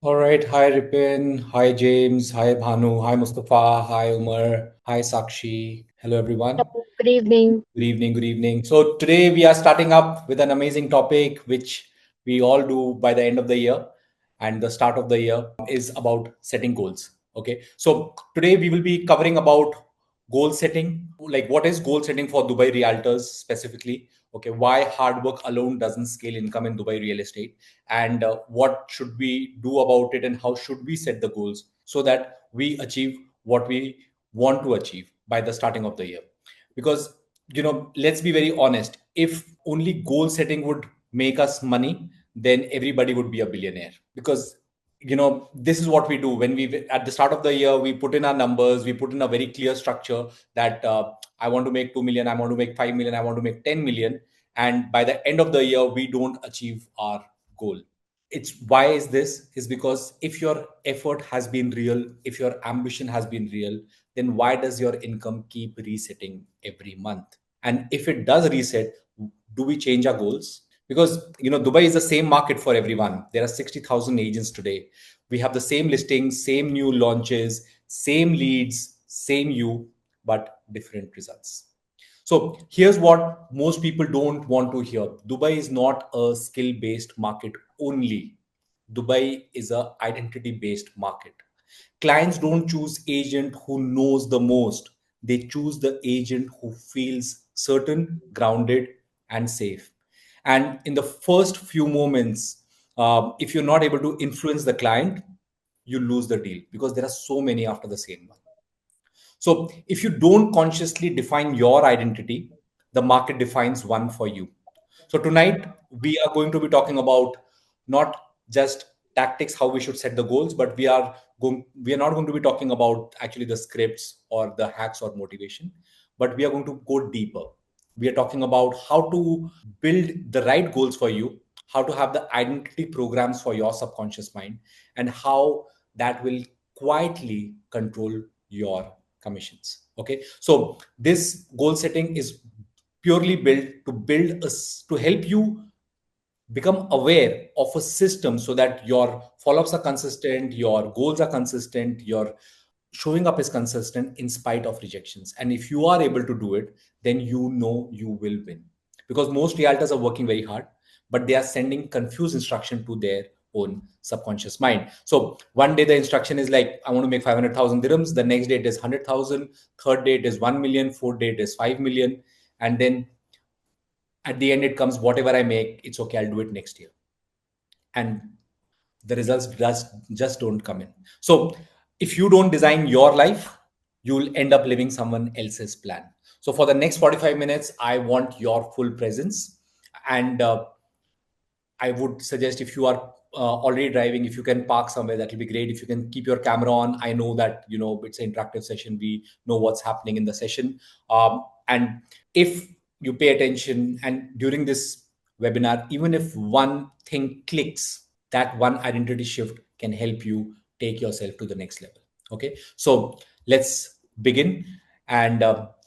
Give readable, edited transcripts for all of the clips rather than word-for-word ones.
All right. Hi, Ripin. Hi, James. Hi, Bhanu. Hi, Mustafa. Hi, Umar. Hi, Sakshi. Hello, everyone. Good evening. Good evening. Good evening. So, today we are starting up with an amazing topic, which we all do by the end of the year. And the start of the year is about setting goals. Okay. So, today we will be covering about goal setting, like what is goal setting for Dubai realtors specifically. Okay. Why hard work alone doesn't scale income in Dubai real estate, and what should we do about it, and how should we set the goals so that we achieve what we want to achieve by the starting of the year. Because let's be very honest, if only goal setting would make us money, then everybody would be a billionaire. Because this is what we do when we at the start of the year, we put in our numbers, we put in a very clear structure that I want to make 2 million, I want to make 5 million, I want to make 10 million, and by the end of the year we don't achieve our goal. It's why is this is because if your effort has been real, if your ambition has been real, then why does your income keep resetting every month? And if it does reset, do we change our goals? Because Dubai is the same market for everyone. There are 60,000 agents today. We have the same listings, same new launches, same leads, same you, but different results. So here's what most people don't want to hear. Dubai is not a skill based market only. Dubai is a identity based market. Clients don't choose agent who knows the most. They choose the agent who feels certain, grounded, and safe. And in the first few moments, if you're not able to influence the client, you lose the deal because there are so many after the same one. So if you don't consciously define your identity, the market defines one for you. So tonight we are going to be talking about not just tactics, how we should set the goals, but we are not going to be talking about actually the scripts or the hacks or motivation, but we are going to go deeper. We are talking about how to build the right goals for you, how to have the identity programs for your subconscious mind, and how that will quietly control your commissions. Okay, so this goal setting is purely built to to help you become aware of a system so that your follow-ups are consistent, your goals are consistent, your showing up is consistent in spite of rejections. And if you are able to do it, then you will win. Because most realtors are working very hard, but they are sending confused instruction to their own subconscious mind. So one day the instruction is like, I want to make 500,000 dirhams. The next day it is 100,000. Third day it is 1 million. Fourth day it is 5 million. And then at the end it comes, whatever I make, it's okay, I'll do it next year. And the results just don't come in. So if you don't design your life, you'll end up living someone else's plan. So for the next 45 minutes, I want your full presence. And I would suggest, if you are already driving, if you can park somewhere, that will be great. If you can keep your camera on, I know that it's an interactive session. We know what's happening in the session, and if you pay attention, and during this webinar, even if one thing clicks, that one identity shift can help you take yourself to the next level. Okay, so let's begin, and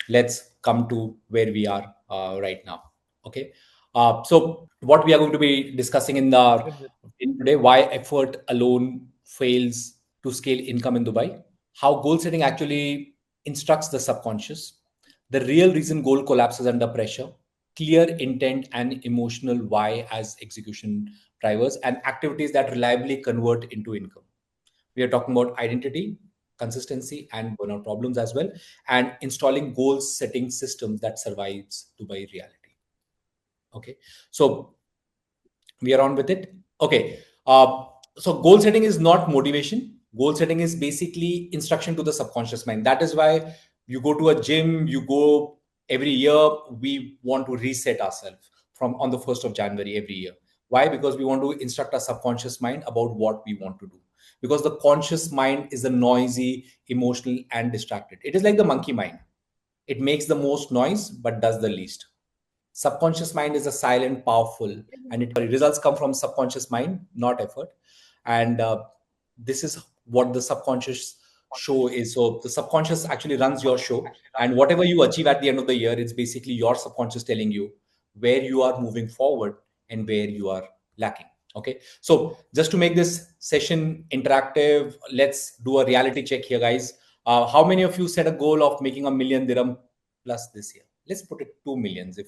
let's come to where we are right now. Okay, so what we are going to be discussing in today, why effort alone fails to scale income in Dubai, how goal setting actually instructs the subconscious, the real reason goal collapses under pressure, clear intent and emotional why as execution drivers, and activities that reliably convert into income. We are talking about identity, consistency, and burnout problems as well, and installing goal setting systems that survives Dubai reality. Okay, so we are on with it. Okay, so goal setting is not motivation. Goal setting is basically instruction to the subconscious mind. That is why you go to a gym, you go every year. We want to reset ourselves from on the 1st of January every year. Why? Because we want to instruct our subconscious mind about what we want to do. Because the conscious mind is a noisy, emotional, and distracted. It is like the monkey mind. It makes the most noise but does the least. Subconscious mind is a silent, powerful, and it results come from subconscious mind, not effort. And this is what the subconscious show is. So the subconscious actually runs your show, and whatever you achieve at the end of the year, it's basically your subconscious telling you where you are moving forward and where you are lacking. Okay, so just to make this session interactive, let's do a reality check here, guys. How many of you set a goal of making a million dirham plus this year? Let's put it 2 millions if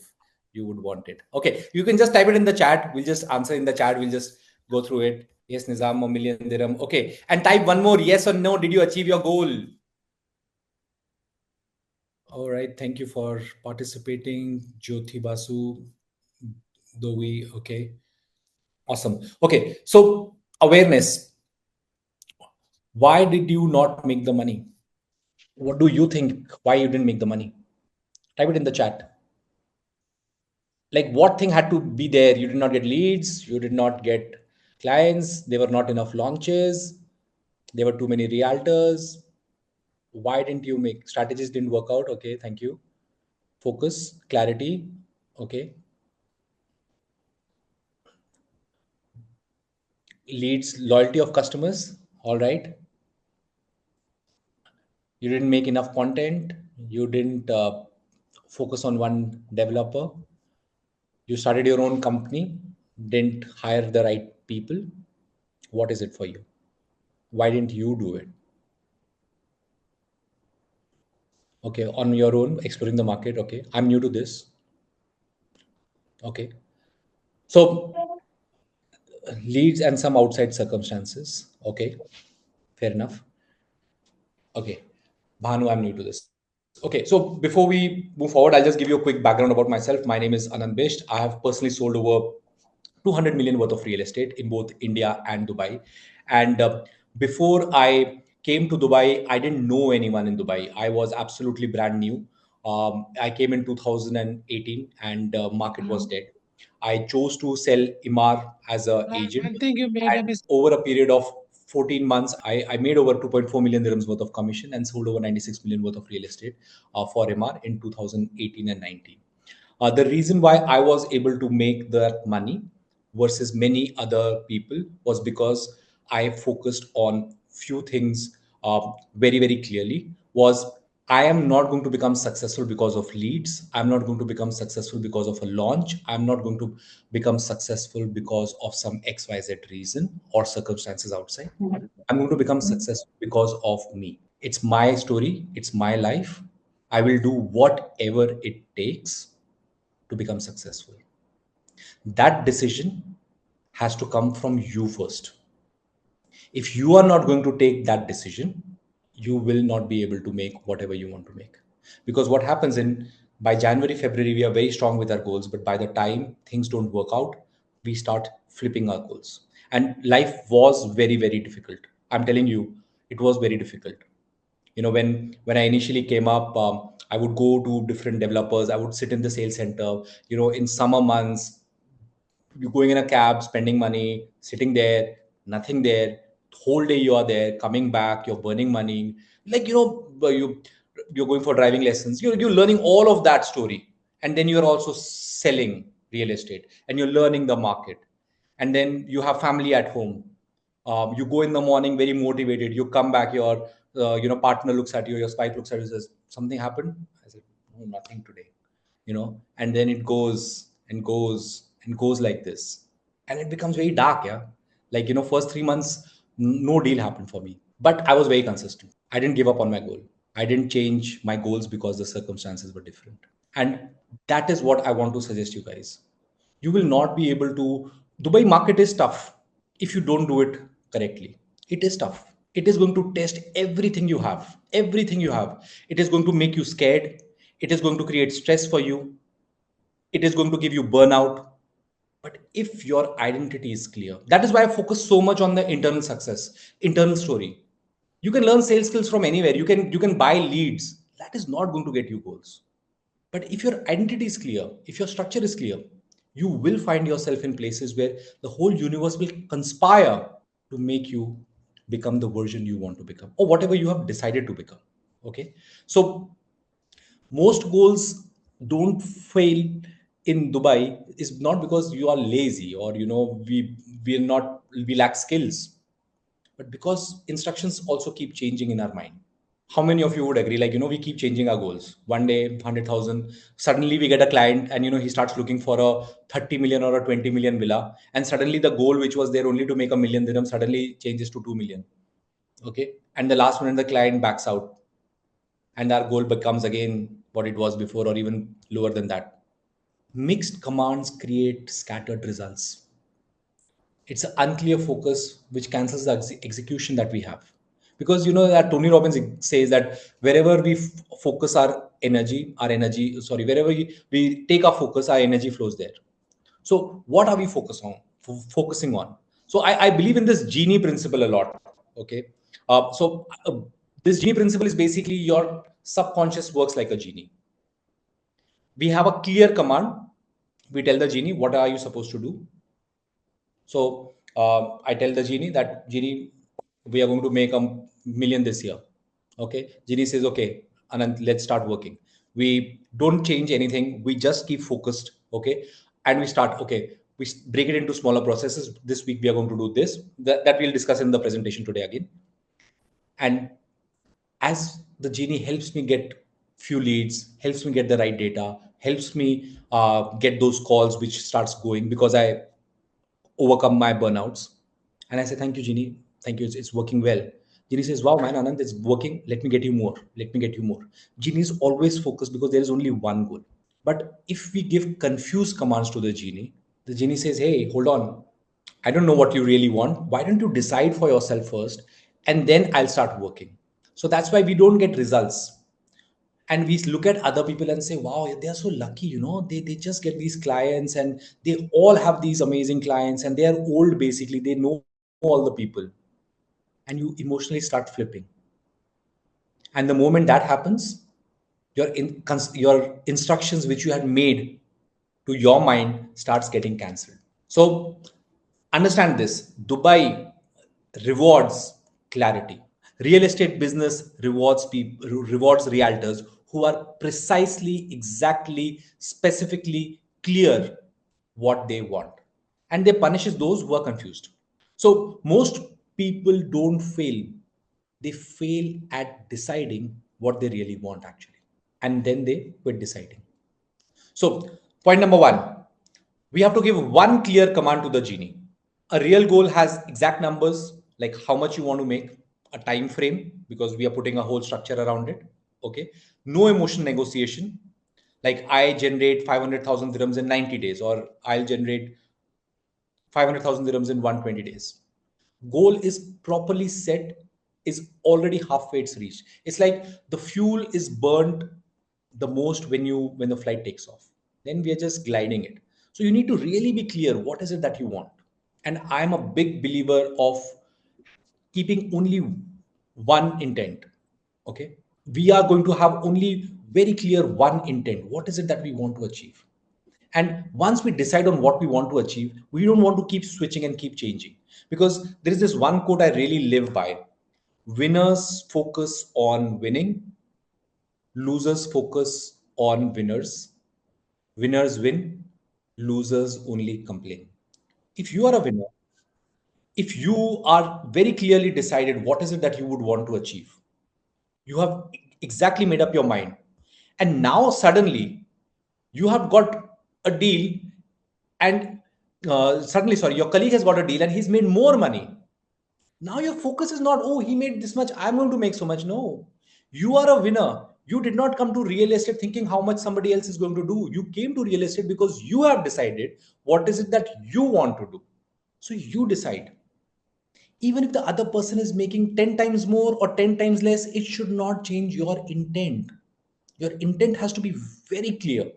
you would want it. Okay, you can just type it in the chat. We'll just answer in the chat. We'll just go through it. Yes, Nizam, a million dirham. Okay, and type one more yes or no. Did you achieve your goal? All right, thank you for participating, Jyoti Basu, Dovi. Okay, awesome. Okay, so awareness. Why did you not make the money? What do you think? Why you didn't make the money? Type it in the chat. Like, what thing had to be there? You did not get leads. You did not get clients. There were not enough launches. There were too many realtors. Why didn't you make? Strategies didn't work out. Okay, thank you. Focus, clarity. Okay, leads, loyalty of customers. All right. You didn't make enough content. You didn't focus on one developer. You started your own company, didn't hire the right people. What is it for you? Why didn't you do it? Okay, on your own, exploring the market. Okay, I'm new to this. Okay, so leads and some outside circumstances. Okay, fair enough. Okay, Bhanu, I'm new to this. Okay, so before we move forward, I'll just give you a quick background about myself. My name is Aanant Bisht. I have personally sold over 200 million worth of real estate in both India and Dubai. And before I came to Dubai, I didn't know anyone in Dubai. I was absolutely brand new. I came in 2018 and market was dead. I chose to sell Imar as a agent. I think you made a And mistake. over a period of 14 months, I made over 2.4 million dirhams worth of commission and sold over 96 million worth of real estate for Imar in 2018 and 19. The reason why I was able to make that money versus many other people was because I focused on few things very, very clearly. Was I am not going to become successful because of leads. I'm not going to become successful because of a launch. I'm not going to become successful because of some XYZ reason or circumstances outside. I'm going to become successful because of me. It's my story, it's my life. I will do whatever it takes to become successful. That decision has to come from you first. If you are not going to take that decision, you will not be able to make whatever you want to make. Because what happens in by January, February, we are very strong with our goals, but by the time things don't work out, we start flipping our goals. And life was very, very difficult. I'm telling you, it was very difficult. When I initially came up, I would go to different developers. I would sit in the sales center. In summer months, you're going in a cab, spending money, sitting there, nothing there. Whole day you are there, coming back, you're burning money. Like you're going for driving lessons. You're learning all of that story, and then you're also selling real estate, and you're learning the market, and then you have family at home. You go in the morning very motivated. You come back, your partner looks at you, your spouse looks at you, says something happened. I said, no, nothing today. And then it goes and goes and goes like this, and it becomes very dark. Yeah, like first 3 months, no deal happened for me, but I was very consistent. I didn't give up on my goal. I didn't change my goals because the circumstances were different. And that is what I want to suggest you guys. You will not be able to. Dubai market is tough if you don't do it correctly. It is tough. It is going to test everything you have. It is going to make you scared. It is going to create stress for you. It is going to give you burnout. But if your identity is clear, that is why I focus so much on the internal success, internal story. You can learn sales skills from anywhere. You can buy leads. That is not going to get you goals. But if your identity is clear, if your structure is clear, you will find yourself in places where the whole universe will conspire to make you become the version you want to become or whatever you have decided to become. Okay. So most goals don't fail in Dubai is not because you are lazy or we lack skills, but because instructions also keep changing in our mind. How many of you would agree? Like, we keep changing our goals. One day, 100,000. Suddenly, we get a client, and he starts looking for a 30 million or a 20 million villa, and suddenly the goal, which was there only to make a million dirham, suddenly changes to 2 million. Okay, and the last minute, the client backs out, and our goal becomes again what it was before, or even lower than that. Mixed commands create scattered results. It's an unclear focus which cancels the execution that we have, because that Tony Robbins says that wherever we focus wherever we take our focus, our energy flows there. So what are we focusing on? So I believe in this genie principle a lot. Okay. This genie principle is basically your subconscious works like a genie. We have a clear command. We tell the genie, what are you supposed to do? So I tell the genie that, genie, we are going to make a million this year. Okay. Genie says, okay, Anant, let's start working. We don't change anything. We just keep focused. Okay. And we start, okay, we break it into smaller processes. This week, we are going to do this. That we'll discuss in the presentation today again. And as the genie helps me get few leads, helps me get the right data, helps me get those calls, which starts going, because I overcome my burnouts. And I say, thank you, Genie. Thank you. It's working well. Genie says, wow, man, Anand, it's working. Let me get you more. Let me get you more. Genie is always focused because there is only one goal. But if we give confused commands to the genie says, hey, hold on. I don't know what you really want. Why don't you decide for yourself first? And then I'll start working. So that's why we don't get results. And we look at other people and say, wow, they are so lucky, they just get these clients, and they all have these amazing clients, and they are old, basically they know all the people. And you emotionally start flipping, and the moment that happens, your instructions which you had made to your mind starts getting cancelled. So understand this: Dubai rewards clarity. Real estate business rewards people, rewards realtors who are precisely, exactly, specifically clear what they want, and they punishes those who are confused. So most people don't fail; they fail at deciding what they really want actually, and then they quit deciding. So point number one, we have to give one clear command to the genie. A real goal has exact numbers, like how much you want to make, a time frame, because we are putting a whole structure around it. Okay. No emotion negotiation, like I generate 500,000 dirhams in 90 days, or I'll generate 500,000 dirhams in 120 days. Goal is properly set, is already halfway it's reached. It's like the fuel is burnt the most when the flight takes off. Then we are just gliding it. So you need to really be clear, what is it that you want? And I'm a big believer of keeping only one intent. Okay. We are going to have only very clear one intent. What is it that we want to achieve? And once we decide on what we want to achieve, we don't want to keep switching and keep changing. Because there is this one quote I really live by: winners focus on winning, losers focus on winners, winners win, losers only complain. If you are a winner, if you are very clearly decided what is it that you would want to achieve, you have exactly made up your mind, and now suddenly you have got a deal, and suddenly, sorry, your colleague has got a deal and he's made more money. Now your focus is not, oh, he made this much, I'm going to make so much. No, you are a winner. You did not come to real estate thinking how much somebody else is going to do. You came to real estate because you have decided what is it that you want to do. So you decide. Even if the other person is making 10 times more or 10 times less, it should not change your intent. Your intent has to be very clear.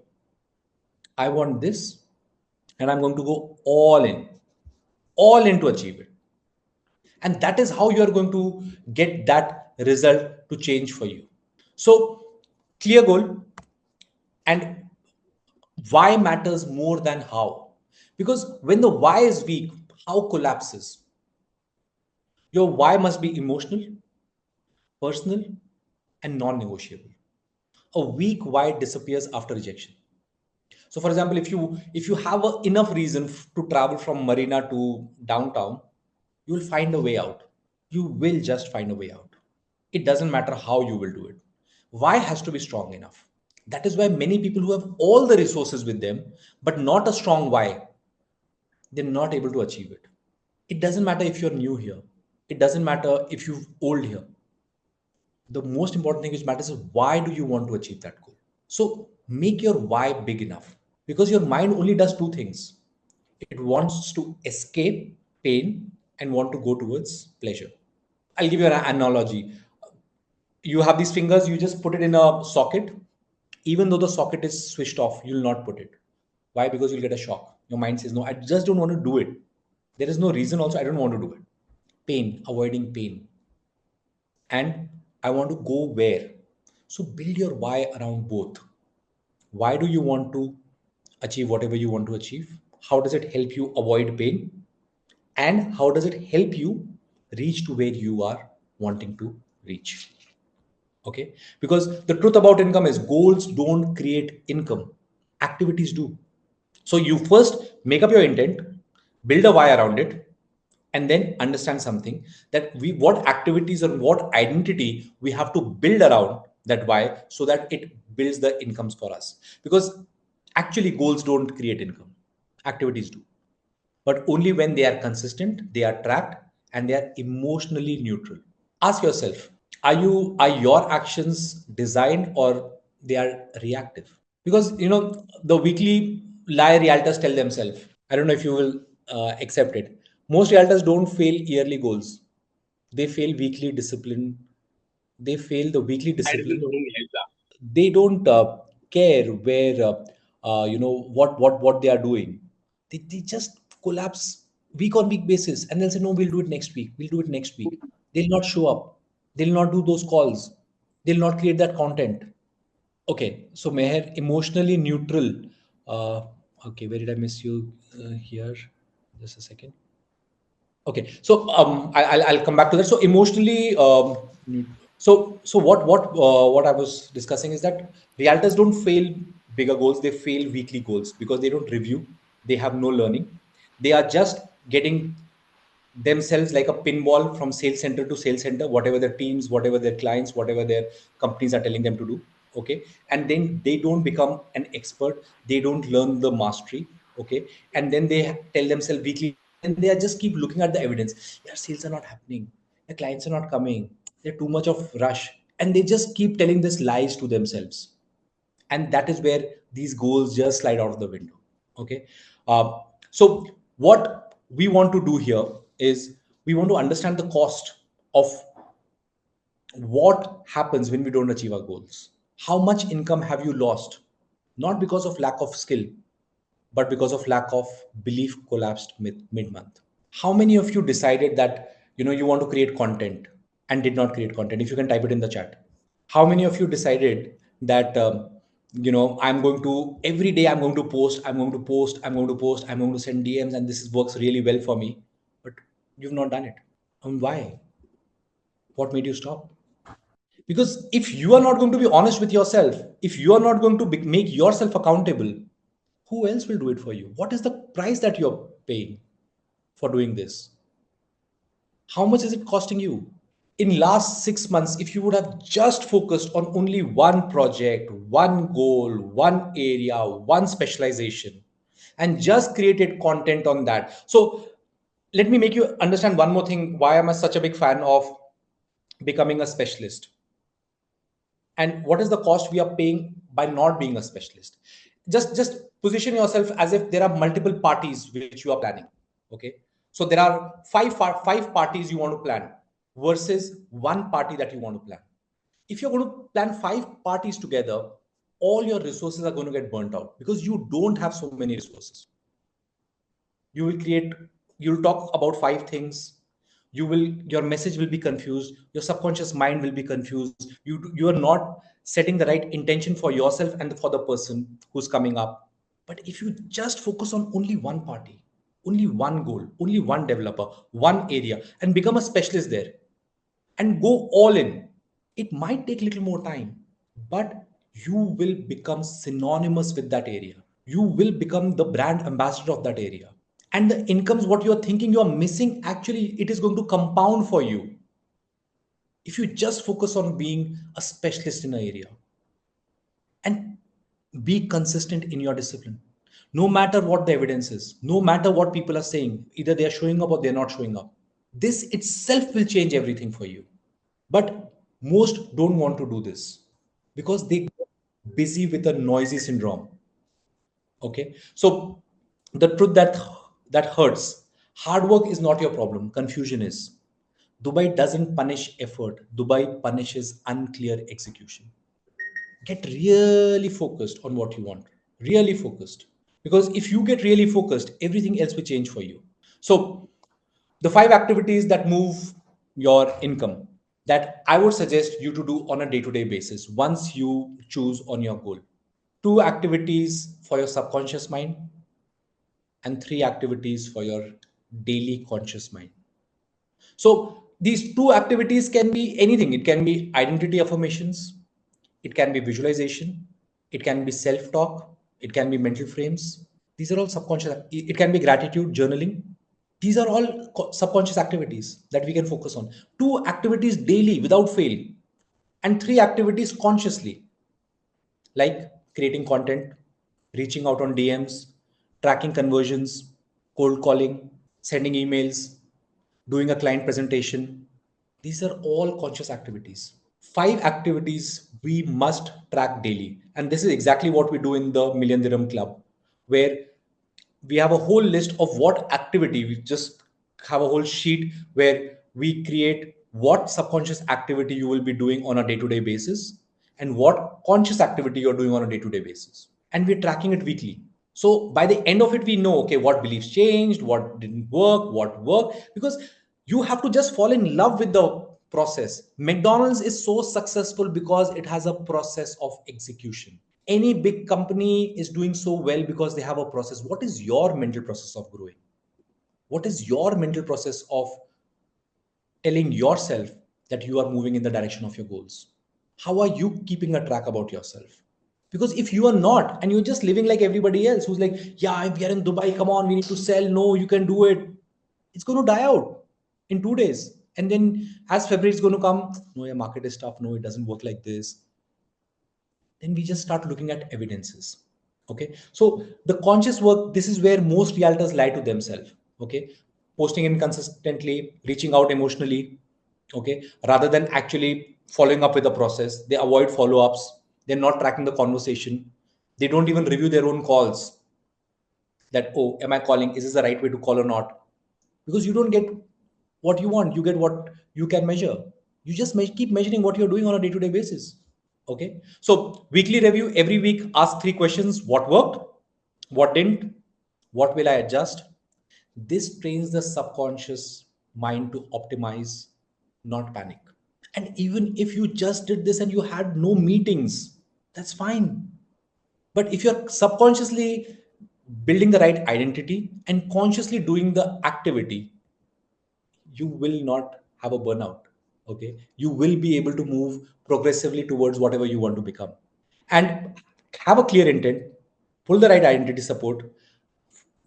I want this, and I'm going to go all in to achieve it. And that is how you are going to get that result to change for you. So, clear goal, and why matters more than how. Because when the why is weak, how collapses. Your why must be emotional, personal, and non negotiable. A weak why disappears after rejection. So, for example, if you have enough reason to travel from Marina to downtown, you will find a way out. You will just find a way out. It doesn't matter how you will do it. Why has to be strong enough. That is why many people who have all the resources with them, but not a strong why, they're not able to achieve it. It doesn't matter if you're new here. It doesn't matter if you're old here. The most important thing which matters is why do you want to achieve that goal? So make your why big enough because your mind only does two things. It wants to escape pain and want to go towards pleasure. I'll give you an analogy. You have these fingers, you just put it in a socket. Even though the socket is switched off, you'll not put it. Why? Because you'll get a shock. Your mind says, no, I just don't want to do it. There is no reason also, I don't want to do it. Pain, avoiding pain. And I want to go where? So build your why around both. Why do you want to achieve whatever you want to achieve? How does it help you avoid pain? And how does it help you reach to where you are wanting to reach? Okay, because the truth about income is goals don't create income, activities do. So you first make up your intent, build a why around it, and then understand something that we what activities or what identity we have to build around that why so that it builds the incomes for us. Because actually goals don't create income, activities do, but only when they are consistent, they are tracked, and they are emotionally neutral. Ask yourself, are your actions designed or they are reactive? Because the weekly lie realtors tell themselves. I don't know if you will accept it. Most realtors don't fail yearly goals. They fail weekly discipline. They fail the weekly discipline. They don't care where what they are doing. They just collapse week on week basis, and they'll say, no, we'll do it next week, we'll do it next week. They'll not show up, they'll not do those calls, they'll not create that content. Okay, so Meher, emotionally neutral. uh, okay, where did I miss you here? Just a second. Okay, so I'll come back to that. So emotionally, so what I was discussing is that realtors don't fail bigger goals; they fail weekly goals because they don't review. They have no learning. They are just getting themselves like a pinball from sales center to sales center, whatever their teams, whatever their clients, whatever their companies are telling them to do. Okay, and then they don't become an expert. They don't learn the mastery. Okay, and then they tell themselves weekly, and they are just keep looking at the evidence. Yeah, sales are not happening. The clients are not coming. They're too much of rush, and they just keep telling this lies to themselves, and that is where these goals just slide out of the window. Okay, so what we want to do here is we want to understand the cost of what happens when we don't achieve our goals. How much income have you lost, not because of lack of skill, but because of lack of belief collapsed mid-month? How many of you decided that you want to create content and did not create content? If you can type it in the chat. How many of you decided that I'm going to every day I'm going to post, I'm going to post, I'm going to post, I'm going to send DMs, and this works really well for me, but you've not done it? And why? What made you stop? Because if you are not going to be honest with yourself, if you are not going to make yourself accountable, who else will do it for you? What is the price that you're paying for doing this? How much is it costing you? In last 6 months, if you would have just focused on only one project, one goal, one area, one specialization, and just created content on that. So let me make you understand one more thing, why am I such a big fan of becoming a specialist, and what is the cost we are paying by not being a specialist. Just position yourself as if there are multiple parties which you are planning. Okay, so there are five parties you want to plan versus one party that you want to plan. If you're going to plan five parties together, all your resources are going to get burnt out because you don't have so many resources. You will create, you'll talk about five things, your message will be confused, your subconscious mind will be confused, you are not setting the right intention for yourself and for the person who's coming up. But if you just focus on only one party, only one goal, only one developer, one area, and become a specialist there and go all in, it might take a little more time, but you will become synonymous with that area. You will become the brand ambassador of that area, and the incomes what you're thinking you're missing, actually it is going to compound for you If you just focus on being a specialist in an area and be consistent in your discipline, no matter what the evidence is, no matter what people are saying, either they are showing up or they're not showing up, this itself will change everything for you. But most don't want to do this because they get busy with the noisy syndrome. Okay, so the truth that hurts, hard work is not your problem, confusion is. Dubai doesn't punish effort, Dubai punishes unclear execution. Get really focused on what you want, really focused, because if you get really focused, everything else will change for you. So the five activities that move your income that I would suggest you to do on a day-to-day basis once you choose on your goal: two activities for your subconscious mind and three activities for your daily conscious mind. So these two activities can be anything. It can be identity affirmations, it can be visualization, it can be self-talk, it can be mental frames. These are all subconscious. It can be gratitude, journaling. These are all subconscious activities that we can focus on. Two activities daily without fail, and three activities consciously, like creating content, reaching out on DMs, tracking conversions, cold calling, sending emails, doing a client presentation. These are all conscious activities. Five activities we must track daily. And this is exactly what we do in the Million Dirham Club, where we have a whole list of what activity. We just have a whole sheet where we create what subconscious activity you will be doing on a day-to-day basis and what conscious activity you're doing on a day-to-day basis. And we're tracking it weekly. So by the end of it, we know, okay, what beliefs changed, what didn't work, what worked, because you have to just fall in love with the process. McDonald's is so successful because it has a process of execution. Any big company is doing so well because they have a process. What is your mental process of growing? What is your mental process of telling yourself that you are moving in the direction of your goals? How are you keeping a track about yourself? Because if you are not, and you're just living like everybody else who's like, yeah, we are in Dubai, come on, we need to sell. No, you can do it. It's going to die out in 2 days. And then as February is going to come, no, your market is tough. No, it doesn't work like this. Then we just start looking at evidences. Okay. So the conscious work, this is where most realtors lie to themselves. Okay. Posting inconsistently, reaching out emotionally. Okay. Rather than actually following up with the process, they avoid follow-ups. They're not tracking the conversation. They don't even review their own calls. That, oh, am I calling? Is this the right way to call or not? Because you don't get what you want, you get what you can measure. You just keep measuring what you're doing on a day-to-day basis. Okay, so weekly review, every week ask three questions: what worked, what didn't, what will I adjust. This trains the subconscious mind to optimize, not panic. And even if you just did this and you had no meetings, that's fine. But if you're subconsciously building the right identity and consciously doing the activity, you will not have a burnout. Okay, you will be able to move progressively towards whatever you want to become, and have a clear intent, pull the right identity support,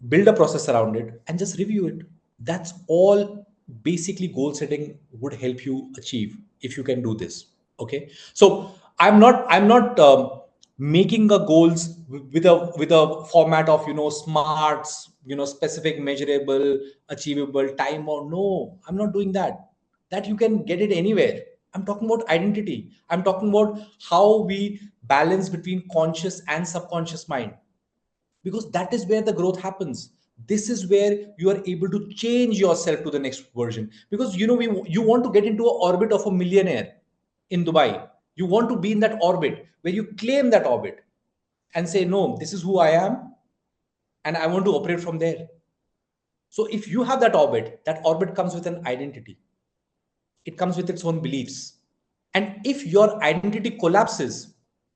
build a process around it, and just review it. That's all basically goal setting would help you achieve if you can do this. Okay, so I'm not making a goals with a format of smarts, specific, measurable, achievable, time, or no, I'm not doing that. That you can get it anywhere. I'm talking about identity. I'm talking about how we balance between conscious and subconscious mind, because that is where the growth happens. This is where you are able to change yourself to the next version, because you want to get into an orbit of a millionaire in Dubai. You want to be in that orbit where you claim that orbit and say, no, this is who I am, and I want to operate from there. So if you have that orbit comes with an identity, it comes with its own beliefs. And if your identity collapses,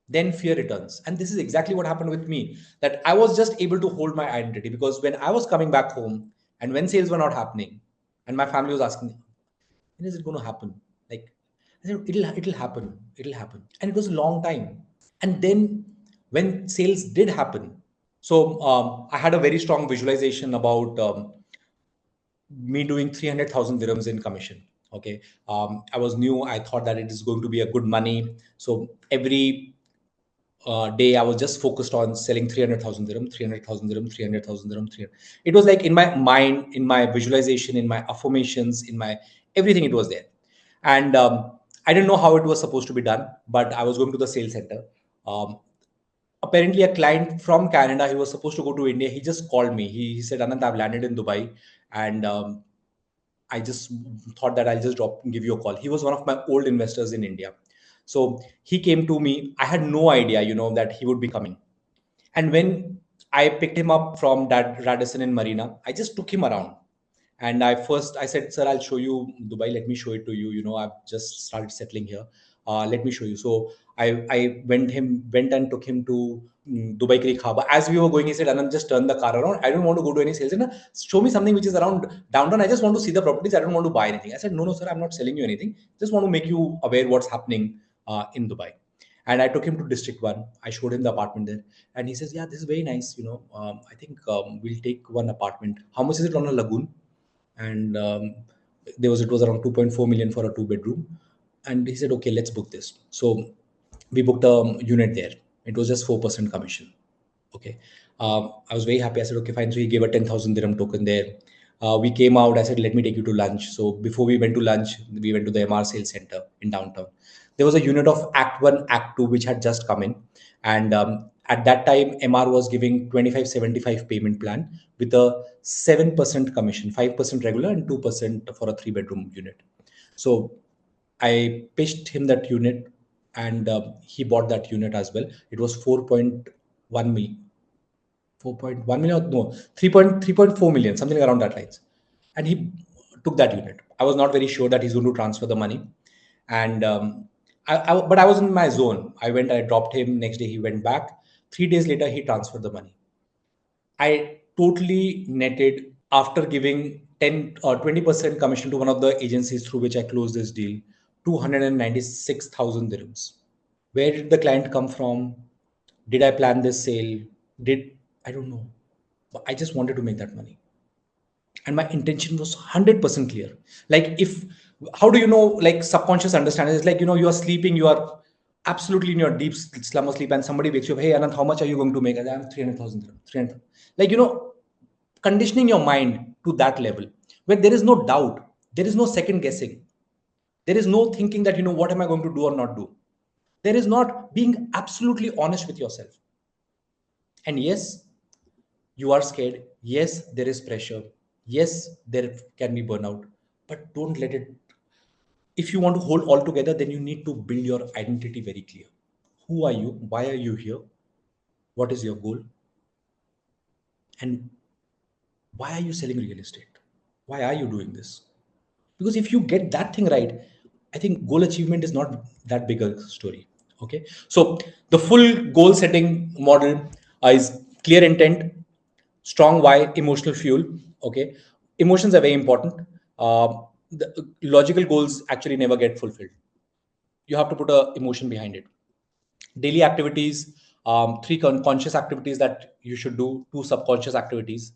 then fear returns. And this is exactly what happened with me, that I was just able to hold my identity, because when I was coming back home and when sales were not happening, and my family was asking, when is it going to happen? Like, I said, it'll happen. And it was a long time. And then when sales did happen, so I had a very strong visualization about me doing 300,000 dirhams in commission. Okay. I was new. I thought that it is going to be a good money. So every day I was just focused on selling 300,000 dirham, 300,000 dirham, 300,000 dirham, 300. It was like in my mind, in my visualization, in my affirmations, in my everything, it was there. And I didn't know how it was supposed to be done, but I was going to the sales center. Um, Apparently, a client from Canada, he was supposed to go to India. He just called me. He said, Anant, I've landed in Dubai. And I just thought that I'll just drop and give you a call. He was one of my old investors in India. So he came to me. I had no idea, that he would be coming. And when I picked him up from that Radisson in Marina, I just took him around. And I said, sir, I'll show you Dubai. Let me show it to you. I've just started settling here. Let me show you. So I went and took him to Dubai Creek Harbor. As we were going, he said, Anand, just turn the car around. I don't want to go to any sales. Show me something which is around downtown. I just want to see the properties. I don't want to buy anything. I said, no, sir, I'm not selling you anything. Just want to make you aware what's happening in Dubai. And I took him to District 1. I showed him the apartment there. And he says, yeah, this is very nice. I think we'll take one apartment. How much is it on a lagoon? And it was around 2.4 million for a 2 bedroom. And he said, okay, let's book this. So we booked a unit there. It was just 4% commission. Okay. I was very happy. I said, okay, fine. So he gave a 10,000 dirham token there. We came out. I said, let me take you to lunch. So before we went to lunch, we went to the MR sales center in downtown. There was a unit of Act 1, Act 2, which had just come in. And at that time, MR was giving 25/75 payment plan with a 7% commission, 5% regular and 2% for a 3 bedroom unit. So I pitched him that unit, and he bought that unit as well. It was 4.1 million, 4.1 million, no, 3.4 million, something around that lines. And he took that unit. I was not very sure that he's going to transfer the money. And but I was in my zone. I went, I dropped him. Next day, he went back. 3 days later, he transferred the money. I totally netted after giving 10 or 20% commission to one of the agencies through which I closed this deal, 296,000 dirhams. Where did the client come from? Did I plan this sale? I don't know. But I just wanted to make that money. And my intention was 100% clear. Like, how do you know, like, subconscious understanding? It's like, you are sleeping, you are absolutely in your deep slumber sleep, and somebody wakes you up, hey, Anand, how much are you going to make? I have 300,000 dirham, 300. Like, conditioning your mind to that level where there is no doubt, there is no second guessing, there is no thinking that, what am I going to do or not do? There is not being absolutely honest with yourself. And yes, you are scared. Yes, there is pressure. Yes, there can be burnout, but don't let it. If you want to hold all together, then you need to build your identity very clear. Who are you? Why are you here? What is your goal? And why are you selling real estate? Why are you doing this? Because if you get that thing right, I think goal achievement is not that big a story. Okay. So the full goal setting model is clear intent, strong why, emotional fuel. Okay. Emotions are very important. The logical goals actually never get fulfilled. You have to put a emotion behind it. Daily activities, three conscious activities that you should do, two subconscious activities,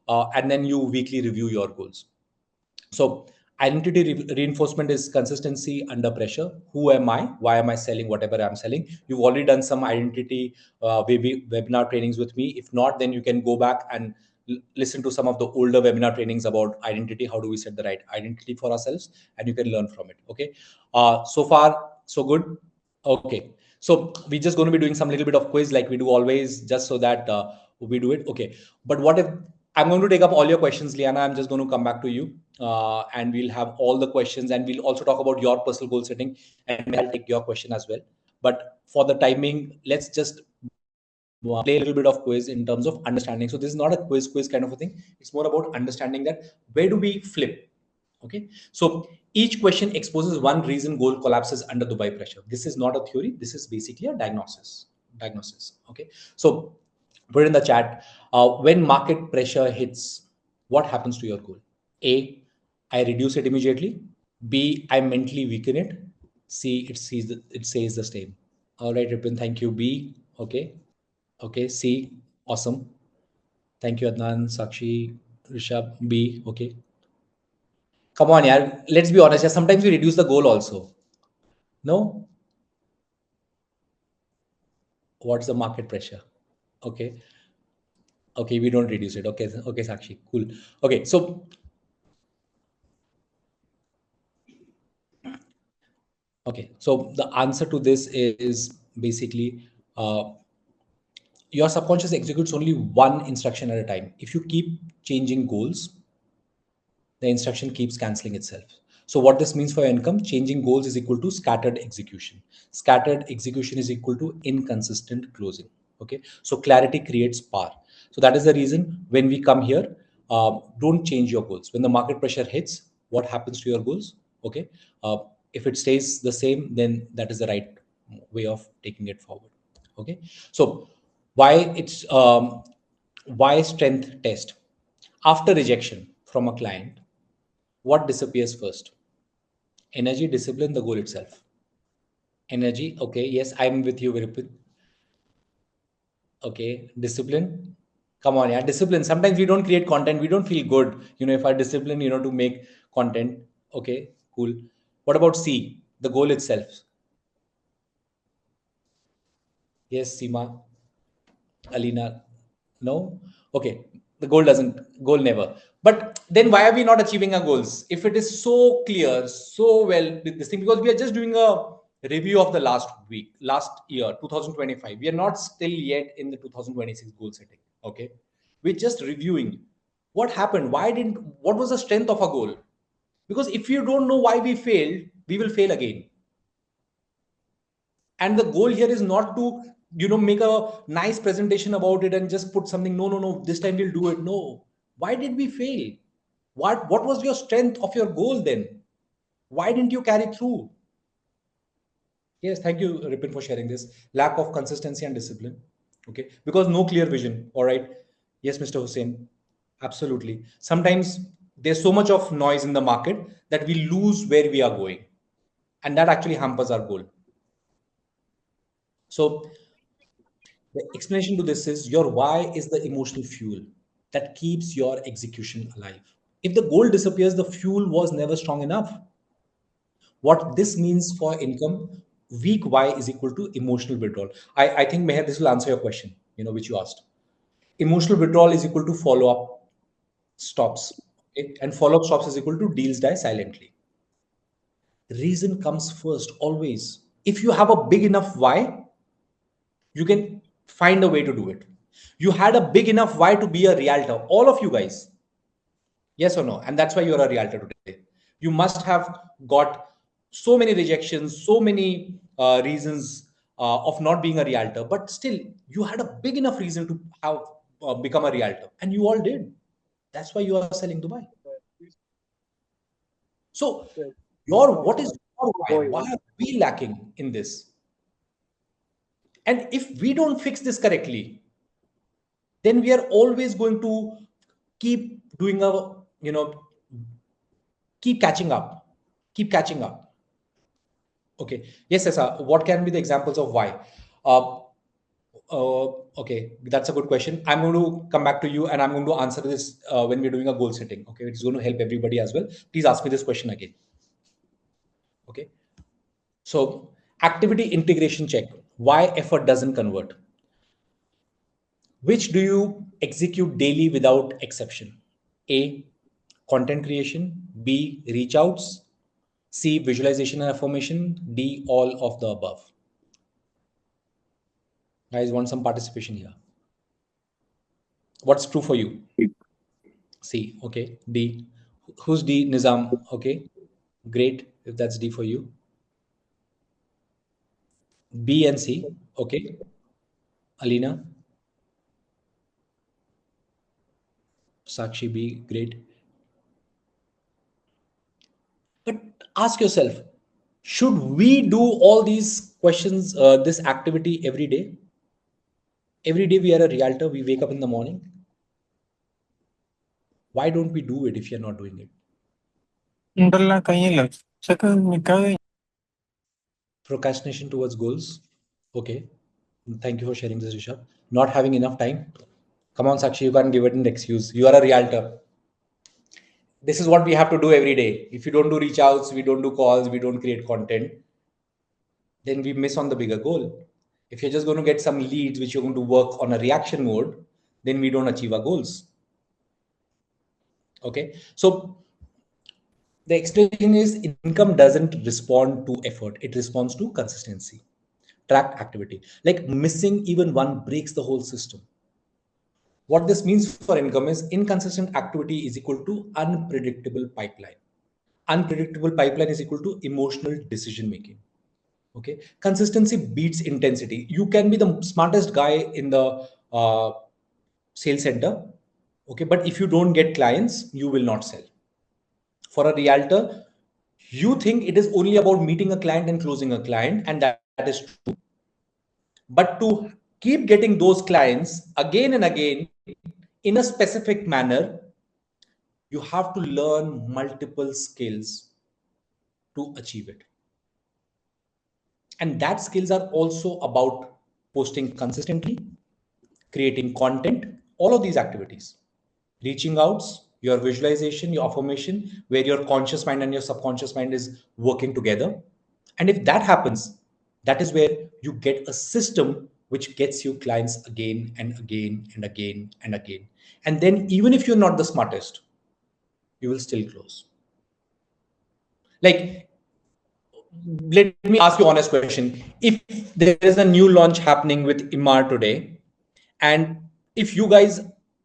and then you weekly review your goals. So identity reinforcement is consistency under pressure. Who am I? Why am I selling whatever I'm selling? You've already done some identity webinar trainings with me. If not, then you can go back and listen to some of the older webinar trainings about identity. How do we set the right identity for ourselves? And you can learn from it. Okay. So far, so good. Okay. So we're just going to be doing some little bit of quiz like we do always, just so that we do it. Okay. But what if I'm going to take up all your questions, Liana? I'm just going to come back to you, and we'll have all the questions, and we'll also talk about your personal goal setting, and I'll take your question as well. But for the timing, let's just play a little bit of quiz in terms of understanding. So this is not a quiz kind of a thing. It's more about understanding that where do we flip. Okay. So each question exposes one reason goal collapses under Dubai pressure. This is not a theory. This is basically a diagnosis. Okay. So put it in the chat. When market pressure hits, what happens to your goal? A, I reduce it immediately. B, I mentally weaken it. C, it says the same. All right, Ripin, thank you. B, okay. Okay, C, awesome. Thank you, Adnan, Sakshi, Rishabh. B, okay. Come on, yeah. Let's be honest. Yeah, sometimes we reduce the goal also. No? What's the market pressure? Okay. Okay, we don't reduce it. Okay, okay, Sakshi. Cool. Okay, so the answer to this is basically your subconscious executes only one instruction at a time. If you keep changing goals, the instruction keeps canceling itself. So what this means for your income, changing goals is equal to scattered execution. Scattered execution is equal to inconsistent closing. Okay. So clarity creates power. So that is the reason when we come here, don't change your goals. When the market pressure hits, what happens to your goals? Okay. If it stays the same, then that is the right way of taking it forward. Okay. So why it's why strength test? After rejection from a client, what disappears first? Energy, discipline, the goal itself. Energy, okay, yes, I'm with you, Virupit. Okay, discipline. Come on, yeah, discipline. Sometimes we don't create content, we don't feel good. If our discipline, to make content. Okay, cool. What about C, the goal itself? Yes, Seema. Alina, no? Okay, the goal doesn't, goal never. But then why are we not achieving our goals? If it is so clear, so well, this thing, because we are just doing a review of the last week, last year, 2025. We are not still yet in the 2026 goal setting. Okay. We're just reviewing what happened. What was the strength of our goal? Because if you don't know why we failed, we will fail again. And the goal here is not to make a nice presentation about it and just put something, no, no, no, this time we'll do it. No, why did we fail? What was your strength of your goal then? Why didn't you carry through? Yes, thank you, Ripin, for sharing this. Lack of consistency and discipline. Okay, because no clear vision. All right. Yes, Mr. Hussein, absolutely. Sometimes there's so much of noise in the market that we lose where we are going, and that actually hampers our goal. So the explanation to this is your why is the emotional fuel that keeps your execution alive. If the goal disappears, the fuel was never strong enough. What this means for income, weak why is equal to emotional withdrawal. I think, Meher, this will answer your question, which you asked. Emotional withdrawal is equal to follow up stops. Okay? And follow up stops is equal to deals die silently. Reason comes first, always. If you have a big enough why, you can find a way to do it. You had a big enough why to be a realtor, all of you guys. Yes or no? And that's why you're a realtor today. You must have got so many rejections, so many reasons of not being a realtor, but still you had a big enough reason to have become a realtor, and you all did. That's why you are selling Dubai. So your what is your why? Why are we lacking in this? And if we don't fix this correctly, then we are always going to keep doing a keep catching up, keep catching up. Okay, yes, yes, what can be the examples of why? uh, okay, that's a good question. I'm going to come back to you and I'm going to answer this when we're doing a goal setting. Okay, it's going to help everybody as well. Please ask me this question again. Okay, so activity integration check, why effort doesn't convert. Which do you execute daily without exception? A, content creation. B, reach outs. C, visualization and affirmation. D, all of the above. Guys, want some participation here. What's true for you? C, okay. D. Who's D? Nizam. Okay. Great. If that's D for you. B and C. Okay. Alina. Sakshi B. Great. But ask yourself, should we do all these questions, this activity every day? Every day we are a realtor, we wake up in the morning. Why don't we do it if you're not doing it? ഉണ്ടല്ലോ കയ്യില് ഉച്ചക്ക് മിക്കാതെ Procrastination towards goals. Okay. Thank you for sharing this, Rishabh. Not having enough time. Come on, Sakshi, you can't give it an excuse. You are a realtor. This is what we have to do every day. If you don't do reach outs, we don't do calls, we don't create content, then we miss on the bigger goal. If you're just going to get some leads which you're going to work on a reaction mode, then we don't achieve our goals. Okay. So the explanation is income doesn't respond to effort, it responds to consistency. Tracked activity. Like missing even one breaks the whole system. What this means for income is inconsistent activity is equal to unpredictable pipeline. Unpredictable pipeline is equal to emotional decision making. Okay, consistency beats intensity. You can be the smartest guy in the sales center, okay, but if you don't get clients, you will not sell. For a realtor, you think it is only about meeting a client and closing a client, and that is true. But to keep getting those clients again and again in a specific manner, you have to learn multiple skills to achieve it. And that skills are also about posting consistently, creating content, all of these activities, reaching outs, your visualization, your affirmation, where your conscious mind and your subconscious mind is working together. And if that happens, that is where you get a system which gets you clients again and again and again and again. And then, even if you're not the smartest, you will still close. Like, let me ask you an honest question. If there is a new launch happening with Imar today, and if you guys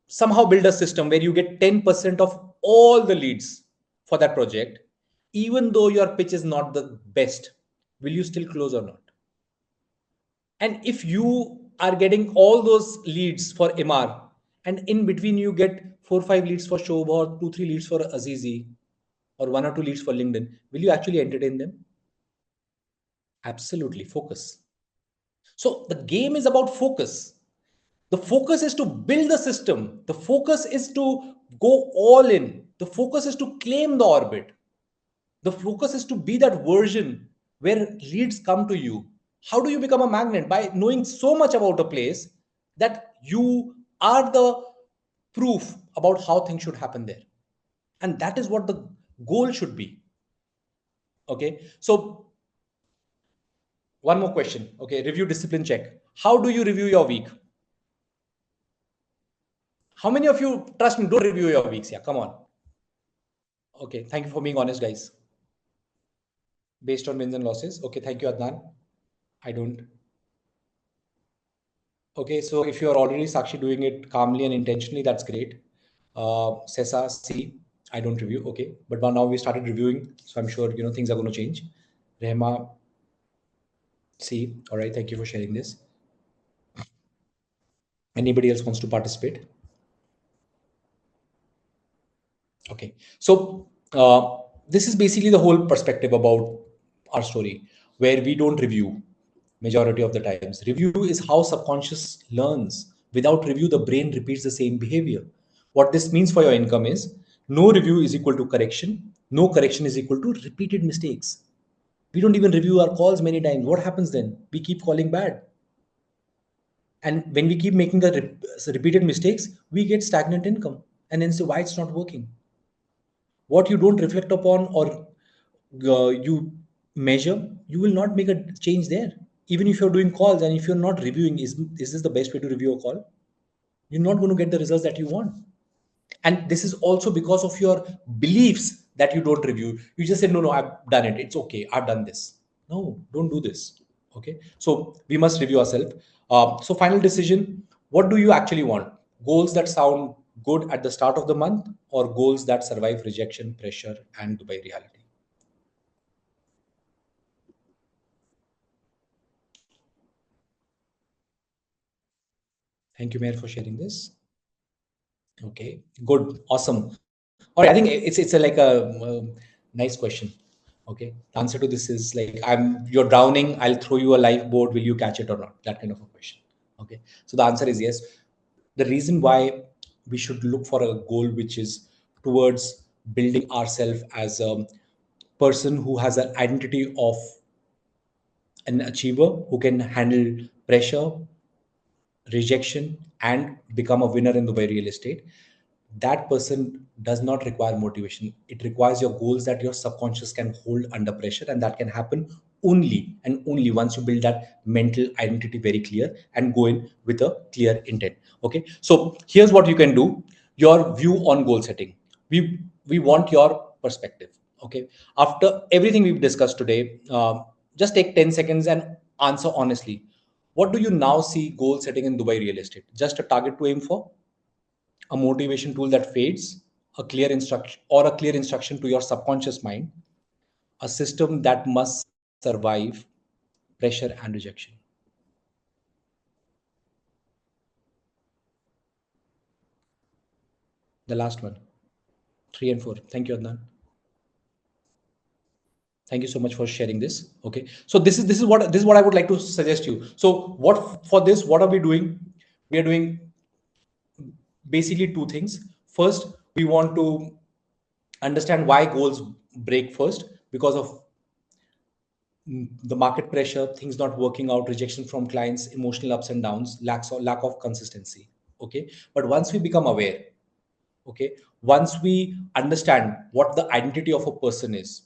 somehow build a system where you get 10% of all the leads for that project, even though your pitch is not the best, will you still close or not? And if you are getting all those leads for Imar, and in between you get 4 or 5 leads for Shobha, or 2 or 3 leads for Azizi, or 1 or 2 leads for LinkedIn, will you actually entertain them? Absolutely. Focus. So the game is about focus. The focus is to build the system. The focus is to go all in. The focus is to claim the orbit. The focus is to be that version where leads come to you. How do you become a magnet? By knowing so much about a place that you are the proof about how things should happen there. And that is what the goal should be. Okay. So, one more question. Okay. Review discipline check. How do you review your week? How many of you, trust me, don't review your weeks? Yeah, come on. Okay, thank you for being honest, guys. Based on wins and losses. Okay, thank you, Adnan. I don't. Okay, so if you are already Sakshi doing it calmly and intentionally, that's great. Sessa, see, I don't review. Okay, but now we started reviewing, so I'm sure things are going to change. Rehma, see, all right. Thank you for sharing this. Anybody else wants to participate? Okay, so this is basically the whole perspective about our story, where we don't review majority of the times. Review is how subconscious learns. Without review, the brain repeats the same behavior. What this means for your income is no review is equal to correction. No correction is equal to repeated mistakes. We don't even review our calls many times. What happens then? We keep calling bad. And when we keep making the repeated mistakes, we get stagnant income. And then say, why it's not working? What you don't reflect upon or you measure, you will not make a change there. Even if you're doing calls and if you're not reviewing, is this the best way to review a call? You're not going to get the results that you want. And this is also because of your beliefs that you don't review. You just say, no, no, I've done it, it's okay, I've done this. No, don't do this. Okay, so we must review ourselves. So final decision, what do you actually want? Goals that sound good at the start of the month, or goals that survive rejection, pressure, and Dubai reality? Thank you, Mayor, for sharing this. Okay, good, awesome. All right, I think it's like a nice question. Okay, the answer to this is like, you're drowning. I'll throw you a lifeboat. Will you catch it or not? That kind of a question. Okay, so the answer is yes. The reason why we should look for a goal which is towards building ourselves as a person who has an identity of an achiever, who can handle pressure, rejection, and become a winner in the very real estate. that person does not require motivation. It requires your goals that your subconscious can hold under pressure, and that can happen only and only once you build that mental identity very clear and go in with a clear intent. Okay, so here's what you can do. Your view on goal setting. We want your perspective. Okay, after everything we've discussed today, just take 10 seconds and answer honestly. What do you now see goal setting in Dubai real estate? Just a target to aim for, a motivation tool that fades, a clear instruction to your subconscious mind, a system that must survive pressure and rejection. The last one, 3 and 4. Thank you, Adnan. Thank you so much for sharing this. Okay, so this is what I would like to suggest you. So what for this? What are we doing? We are doing basically two things. First, we want to understand why goals break first because of the market pressure, things not working out, rejection from clients, emotional ups and downs, lack of consistency. Okay, but once we become aware, okay, once we understand what the identity of a person is,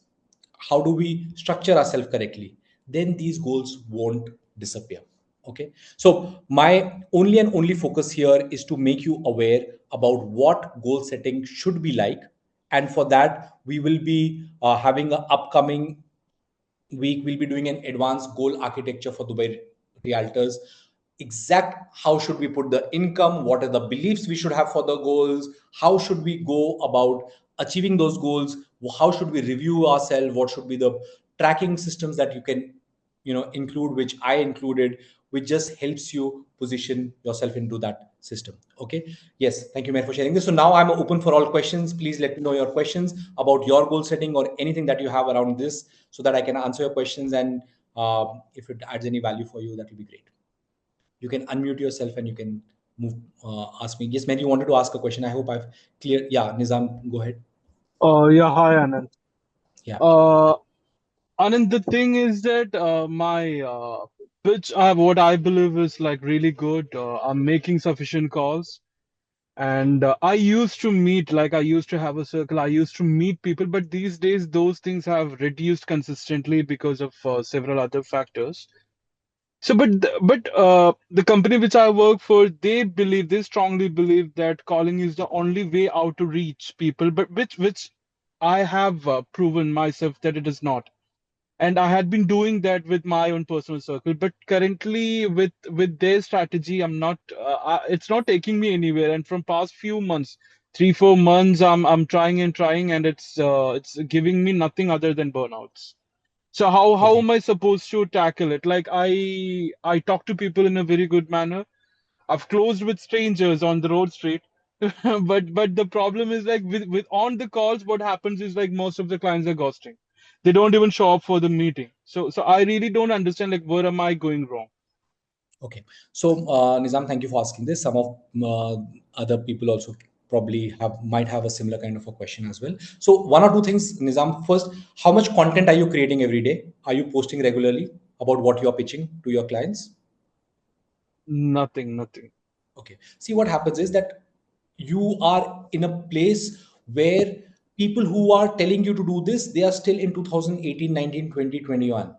how do we structure ourselves correctly, then these goals won't disappear. Okay, so my only and only focus here is to make you aware about what goal setting should be like, and for that we will be having an upcoming week. We'll be doing an advanced goal architecture for Dubai Realtors. Exact how should we put the income, what are the beliefs we should have for the goals, how should we go about achieving those goals, how should we review ourselves, what should be the tracking systems that you can include, which I included, which just helps you position yourself into that system. Okay, yes, thank you, Mayor, for sharing this. So now I'm open for all questions. Please let me know your questions about your goal setting or anything that you have around this, so that I can answer your questions, and if it adds any value for you, that will be great. You can unmute yourself and you can move, ask me. Yes, Mayor, you wanted to ask a question. I hope I've clear. Yeah, Nizam, go ahead. Yeah, hi, Anand. Yeah. Uh, Anand, the thing is that my pitch, what I believe is like really good. I'm making sufficient calls, and I used to meet, like I used to have a circle. I used to meet people, but these days those things have reduced consistently because of several other factors. So, but the company which I work for, they strongly believe that calling is the only way out to reach people, but which I have proven myself that it is not. And I had been doing that with my own personal circle, but currently with their strategy, I'm not. It's not taking me anywhere. And from past few months, 3 4 months, I'm trying and trying, and it's giving me nothing other than burnouts. So how Okay. am I supposed to tackle it? Like I talk to people in a very good manner. I've closed with strangers on the road street. But the problem is like with on the calls, what happens is like most of the clients are ghosting. They don't even show up for the meeting. So I really don't understand like where am I going wrong? Okay. So, Nizam, thank you for asking this. Some of other people also probably might have a similar kind of a question as well. So, one or two things, Nizam. First, how much content are you creating every day? Are you posting regularly about what you're pitching to your clients? Nothing, nothing. Okay. See, what happens is that you are in a place where people who are telling you to do this, they are still in 2018, 19, 20, 21,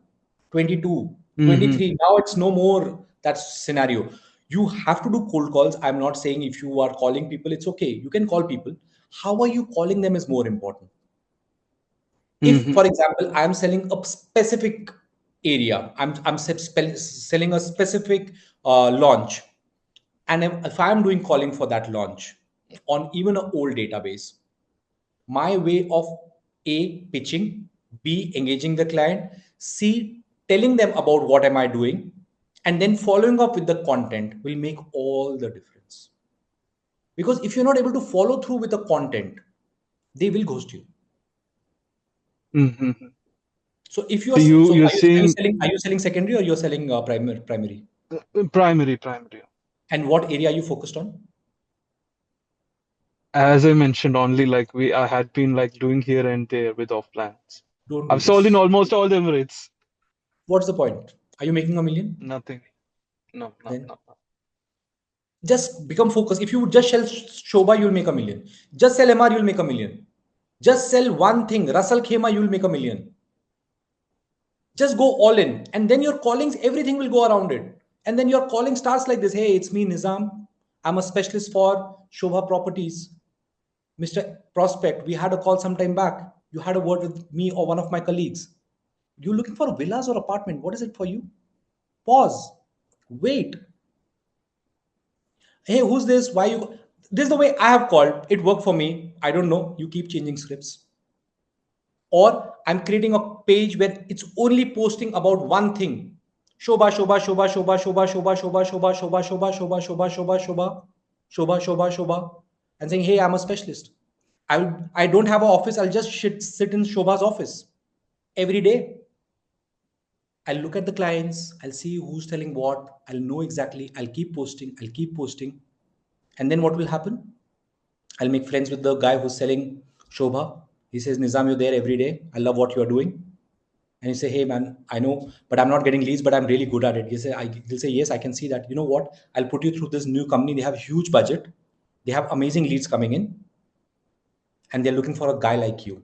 22, Hmm. 23. Now it's no more that scenario. You have to do cold calls. I'm not saying if you are calling people, it's okay. You can call people. How are you calling them is more important. If, Hmm. for example, I'm selling a specific area, selling a specific launch, and if I'm doing calling for that launch on even an old database, my way of A, pitching, B, engaging the client, C, telling them about what am I doing, and then following up with the content will make all the difference. Because if you're not able to follow through with the content, they will ghost you. Hmm. So if you So are you so you're saying are you selling secondary, or you're selling primary? primary. And what area are you focused on? As I mentioned, only like I had been like doing here and there with off plans. Don't do I've sold in this. almost all the Emirates. What's the point? Are you making a million? Nothing. No, no, Then no, no. Just become focused. If you just sell Shobha, you'll make a million. Just sell MR, you'll make a million. Just sell one thing, Russell Khema, you'll make a million. Just go all in, and then your callings, everything will go around it. And then your calling starts like this: hey, it's me, Nizam. I'm a specialist for Shobha Properties. Mr. Prospect, we had a call some time back. You had a word with me or one of my colleagues. You're looking for villas or apartment. What is it for you? Pause. Wait. Hey, who's this? Why you? This is the way I have called. It worked for me. I don't know. You keep changing scripts. Or I'm creating a page where it's only posting about one thing. Shobha, Shobha, Shobha, Shobha, Shobha, Shobha, Shobha, Shobha, Shobha, Shobha, Shobha, Shobha, Shobha, Shobha, Shobha, Shobha, Shobha, and saying, hey, I'm a specialist. I don't have an office. I'll just sit in Shobha's office every day. I'll look at the clients. I'll see who's telling what. I'll know exactly. I'll keep posting. I'll keep posting. And then what will happen? I'll make friends with the guy who's selling Shobha. He says, Nizam, you're there every day. I love what you're doing. And you say, hey man, I know, but I'm not getting leads, but I'm really good at it. He'll say, yes, I can see that. You know what? I'll put you through this new company. They have huge budget. They have amazing leads coming in, and they're looking for a guy like you.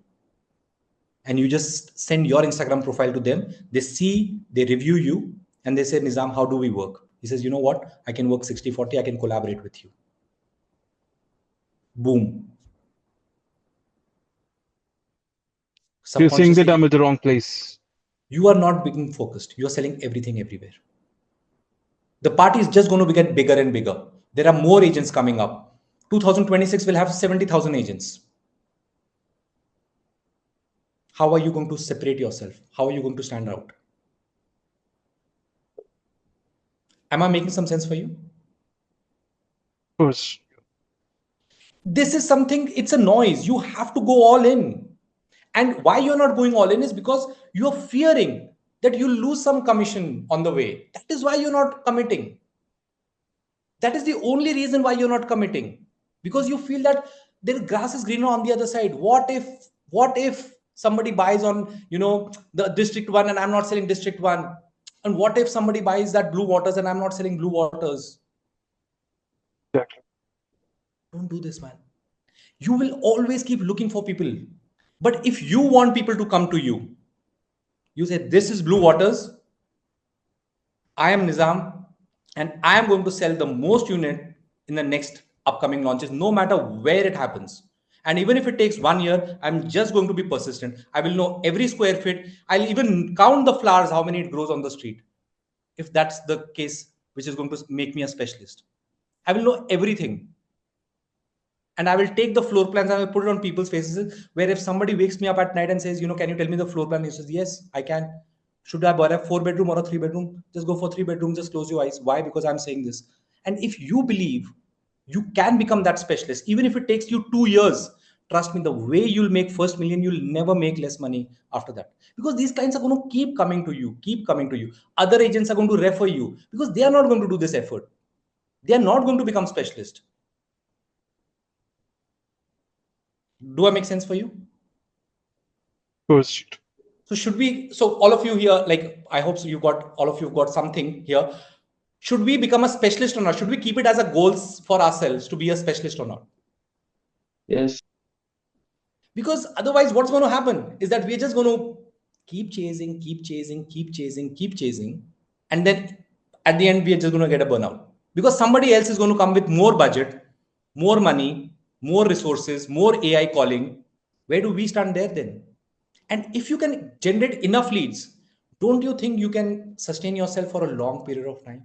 And you just send your Instagram profile to them. They see, they review you, and they say, Nizam, how do we work? He says, you know what? I can work 60-40. I can collaborate with you. Boom. You're saying that Subconsciously, I'm at the wrong place. you are not being focused. You are selling everything everywhere. The party is just going to get bigger and bigger. There are more agents coming up. 2026 will have 70,000 agents. How are you going to separate yourself? How are you going to stand out? Am I making some sense for you? Of course. This is something, it's a noise. You have to go all in. And why you're not going all in is because you're fearing that you'll lose some commission on the way. That is why you're not committing. That is the only reason why you're not committing, because you feel that the grass is greener on the other side. What if somebody buys on, the district one, and I'm not selling district one? And what if somebody buys that blue waters and I'm not selling blue waters? Exactly. Don't do this, man. You will always keep looking for people. But if you want people to come to you, you say, this is blue waters, I am Nizam, and I am going to sell the most unit in the next upcoming launches, no matter where it happens. And even if it takes 1 year, I'm just going to be persistent. I will know every square feet. I'll even count the flowers, how many it grows on the street. If that's the case, which is going to make me a specialist, I will know everything. And I will take the floor plans and I will put it on people's faces. Where if somebody wakes me up at night and says, can you tell me the floor plan? He says, yes, I can. Should I buy a 4 bedroom or a 3 bedroom? Just go for 3 bedroom. Just close your eyes. Why? Because I'm saying this. And if you believe you can become that specialist, even if it takes you 2 years, trust me, the way you'll make first million, you'll never make less money after that. Because these clients are going to keep coming to you, keep coming to you. Other agents are going to refer you because they are not going to do this effort. They are not going to become specialist. Do I make sense for you? Of course. So should we, so all of you here, like, I hope so you got, all of you got something here. Should we become a specialist or not? Should we keep it as a goal for ourselves to be a specialist or not? Yes. Because otherwise what's going to happen is that we're just going to keep chasing, keep chasing, keep chasing, keep chasing. And then at the end, we're just going to get a burnout because somebody else is going to come with more budget, more money, more resources, more AI calling. Where do we stand there then? And if you can generate enough leads, don't you think you can sustain yourself for a long period of time?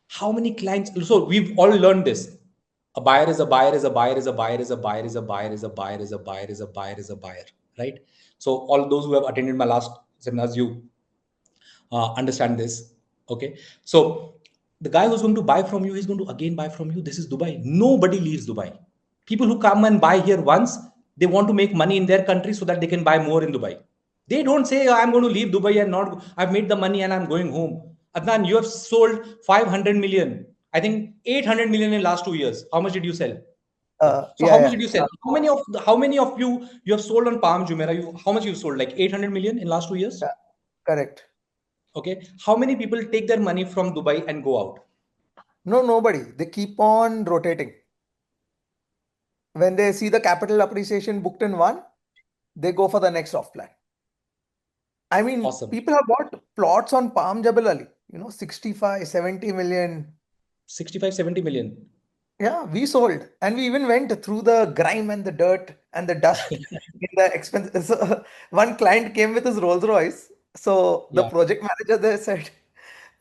How many clients? So we've all learned this. A buyer is a buyer is a buyer is a buyer is a buyer is a buyer is a buyer is a buyer is a buyer is a buyer, right? So all those who have attended my last seminars, you understand this. Okay. So the guy who's going to buy from you is going to again buy from you. This is Dubai. Nobody leaves Dubai. People who come and buy here once, they want to make money in their country so that they can buy more in Dubai. They don't say, I'm going to leave Dubai and not, I've made the money and I'm going home. Adnan, you have sold 500 million. I think 800 million in last 2 years. How much did you sell? So how Yeah, much yeah. did you sell? How many of you have sold on Palm Jumeirah? How much you sold? Like 800 million in last 2 years? Correct. Okay. How many people take their money from Dubai and go out? No, nobody. They keep on rotating. When they see the capital appreciation booked in one, they go for the next off plan. I mean, Awesome. people have bought plots on Palm Jebel Ali, 65, 70 million. 65, 70 million. Yeah, we sold. And we even went through the grime and the dirt and the dust in the expense. So, one client came with his Rolls Royce. So the Yeah, project manager there said,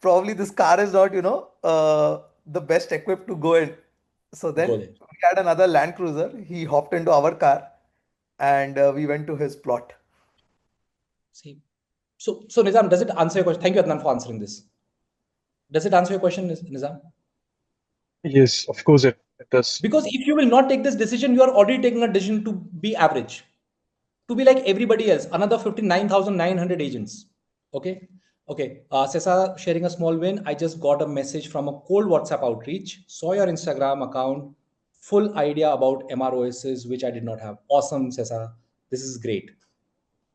probably this car is not, the best equipped to go in. So go then there. we had another Land Cruiser. He hopped into our car and we went to his plot. See, so Nizam, does it answer your question? Thank you, Adnan, for answering this. Does it answer your question, Nizam? Yes, of course it does. Because if you will not take this decision, you are already taking a decision to be average, to be like everybody else, another 59,900 agents. Okay. Okay. Sesa sharing a small win. I just got a message from a cold WhatsApp outreach. Saw your Instagram account. Full idea about MROSs, which I did not have. Awesome, Sesa. This is great.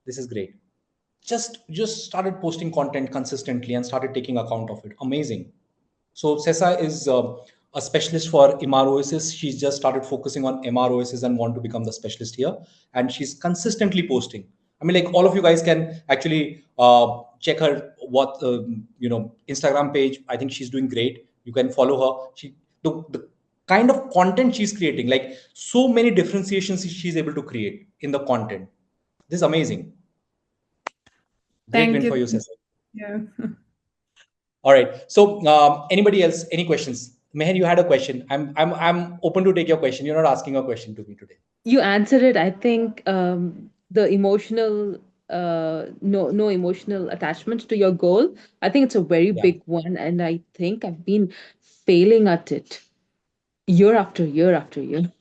This is great. Just started posting content consistently and started taking account of it. Amazing. So Sessa is a specialist for MROSs. She's just started focusing on MROSs and want to become the specialist here. And she's consistently posting. I mean, like all of you guys can actually check her Instagram page. I think she's doing great. You can follow her. The kind of content she's creating, like so many differentiations she's able to create in the content. This is amazing. Great Thank win you. for you, Sessa. Yeah. All right. So, anybody else? Any questions? Meher, you had a question. I'm open to take your question. You're not asking a question to me today. You answered it. I think the emotional, no emotional attachment to your goal. I think it's a very Yeah. big one, and I think I've been failing at it year after year after year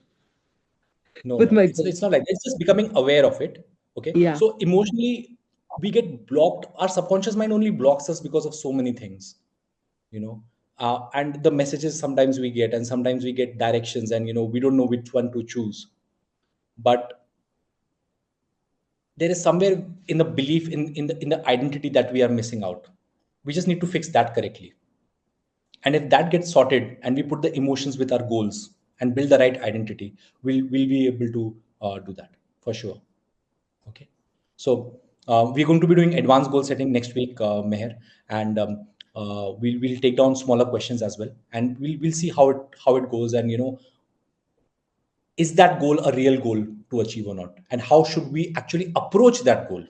No, with no. my It's goals. not like that. It's just becoming aware of it. Okay. Yeah. So emotionally, we get blocked. Our subconscious mind only blocks us because of so many things. You know, and the messages sometimes we get, and sometimes we get directions, and we don't know which one to choose. But there is somewhere in the belief in the identity that we are missing out. We just need to fix that correctly. And if that gets sorted and we put the emotions with our goals and build the right identity, we'll be able to do that for sure. Okay. So we're going to be doing advanced goal setting next week, Meher, and we'll take down smaller questions as well, and we'll see how it goes, and is that goal a real goal to achieve or not, and how should we actually approach that goal.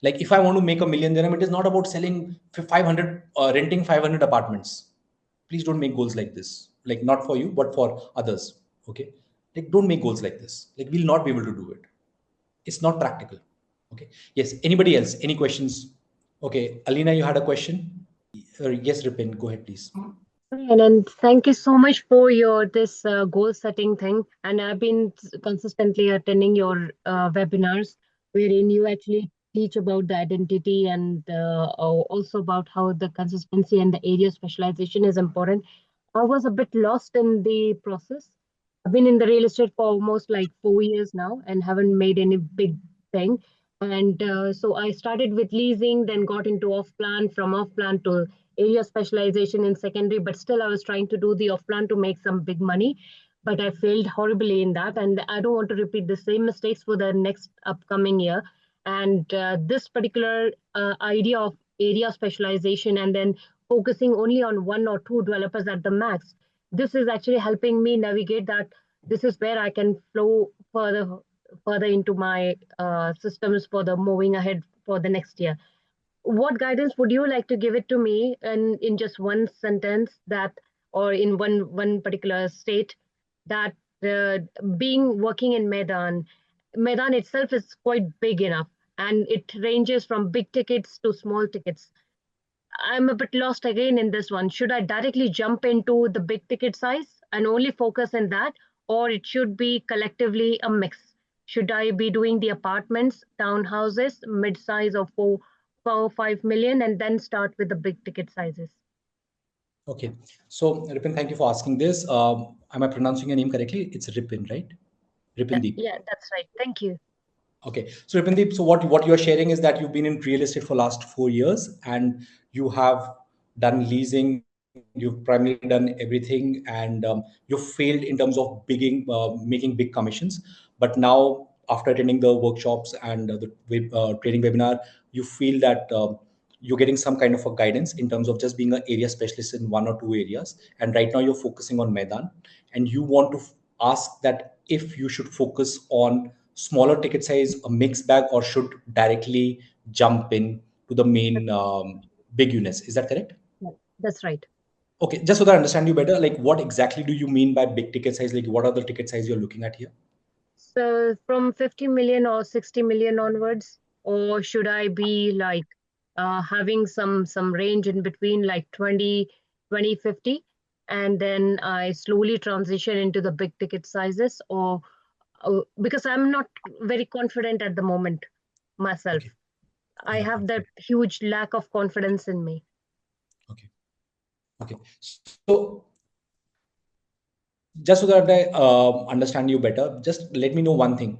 Like if I want to make $1 million dirham, it is not about selling 500, renting 500 apartments. Please don't make goals like this. Like not for you, but for others. Okay. Like don't make goals like this. Like we'll not be able to do it. It's not practical. Okay. Yes. Anybody else? Any questions? Okay. Alina, you had a question? Yes, Ripin. Go ahead, please. And thank you so much for your this goal setting thing. And I've been consistently attending your webinars wherein you actually teach about the identity and also about how the consistency and the area specialization is important. I was a bit lost in the process. I've been in the real estate for almost like 4 years now and haven't made any big thing. And so I started with leasing, then got into off plan, from off plan to area specialization in secondary, but still I was trying to do the off plan to make some big money. But I failed horribly in that. And I don't want to repeat the same mistakes for the next upcoming year. And this particular idea of area specialization and then focusing only on one or two developers at the max, this is actually helping me navigate that. This is where I can flow further into my systems for the moving ahead for the next year. What guidance would you like to give it to me in just one sentence, that or in one particular state, that uh, being working in Medan itself is quite big enough, and it ranges from big tickets to small tickets. I'm a bit lost again in this one. Should I directly jump into the big ticket size and only focus on that, or it should be collectively a mix? Should I be doing the apartments, townhouses, mid-size of 4 or 5 million, and then start with the big ticket sizes? Okay. So Ripin, thank you for asking this. Am I pronouncing your name correctly? It's Ripin, right? Ripindeep. Yeah, that's right. Thank you. Okay. So Ripindeep, so what you're sharing is that you've been in real estate for last 4 years and you have done leasing you've primarily done everything, and you failed in terms of making big commissions. But now, after attending the workshops and the trading webinar, you feel that you're getting some kind of a guidance in terms of just being an area specialist in one or two areas. And right now, you're focusing on Maidan, and you want to ask that if you should focus on smaller ticket size, a mixed bag, or should directly jump in to the main big units. Is that correct? Yeah, that's right. Okay, just so that I understand you better, like what exactly do you mean by big ticket size? Like what are the ticket size you're looking at here? So from 50 million or 60 million onwards, or should I be like having some range in between, like 20, 20, 50, and then I slowly transition into the big ticket sizes, or because I'm not very confident at the moment myself. Okay. I Yeah, have that absolutely. huge lack of confidence in me. Okay. Okay. So just so that I understand you better, just let me know one thing.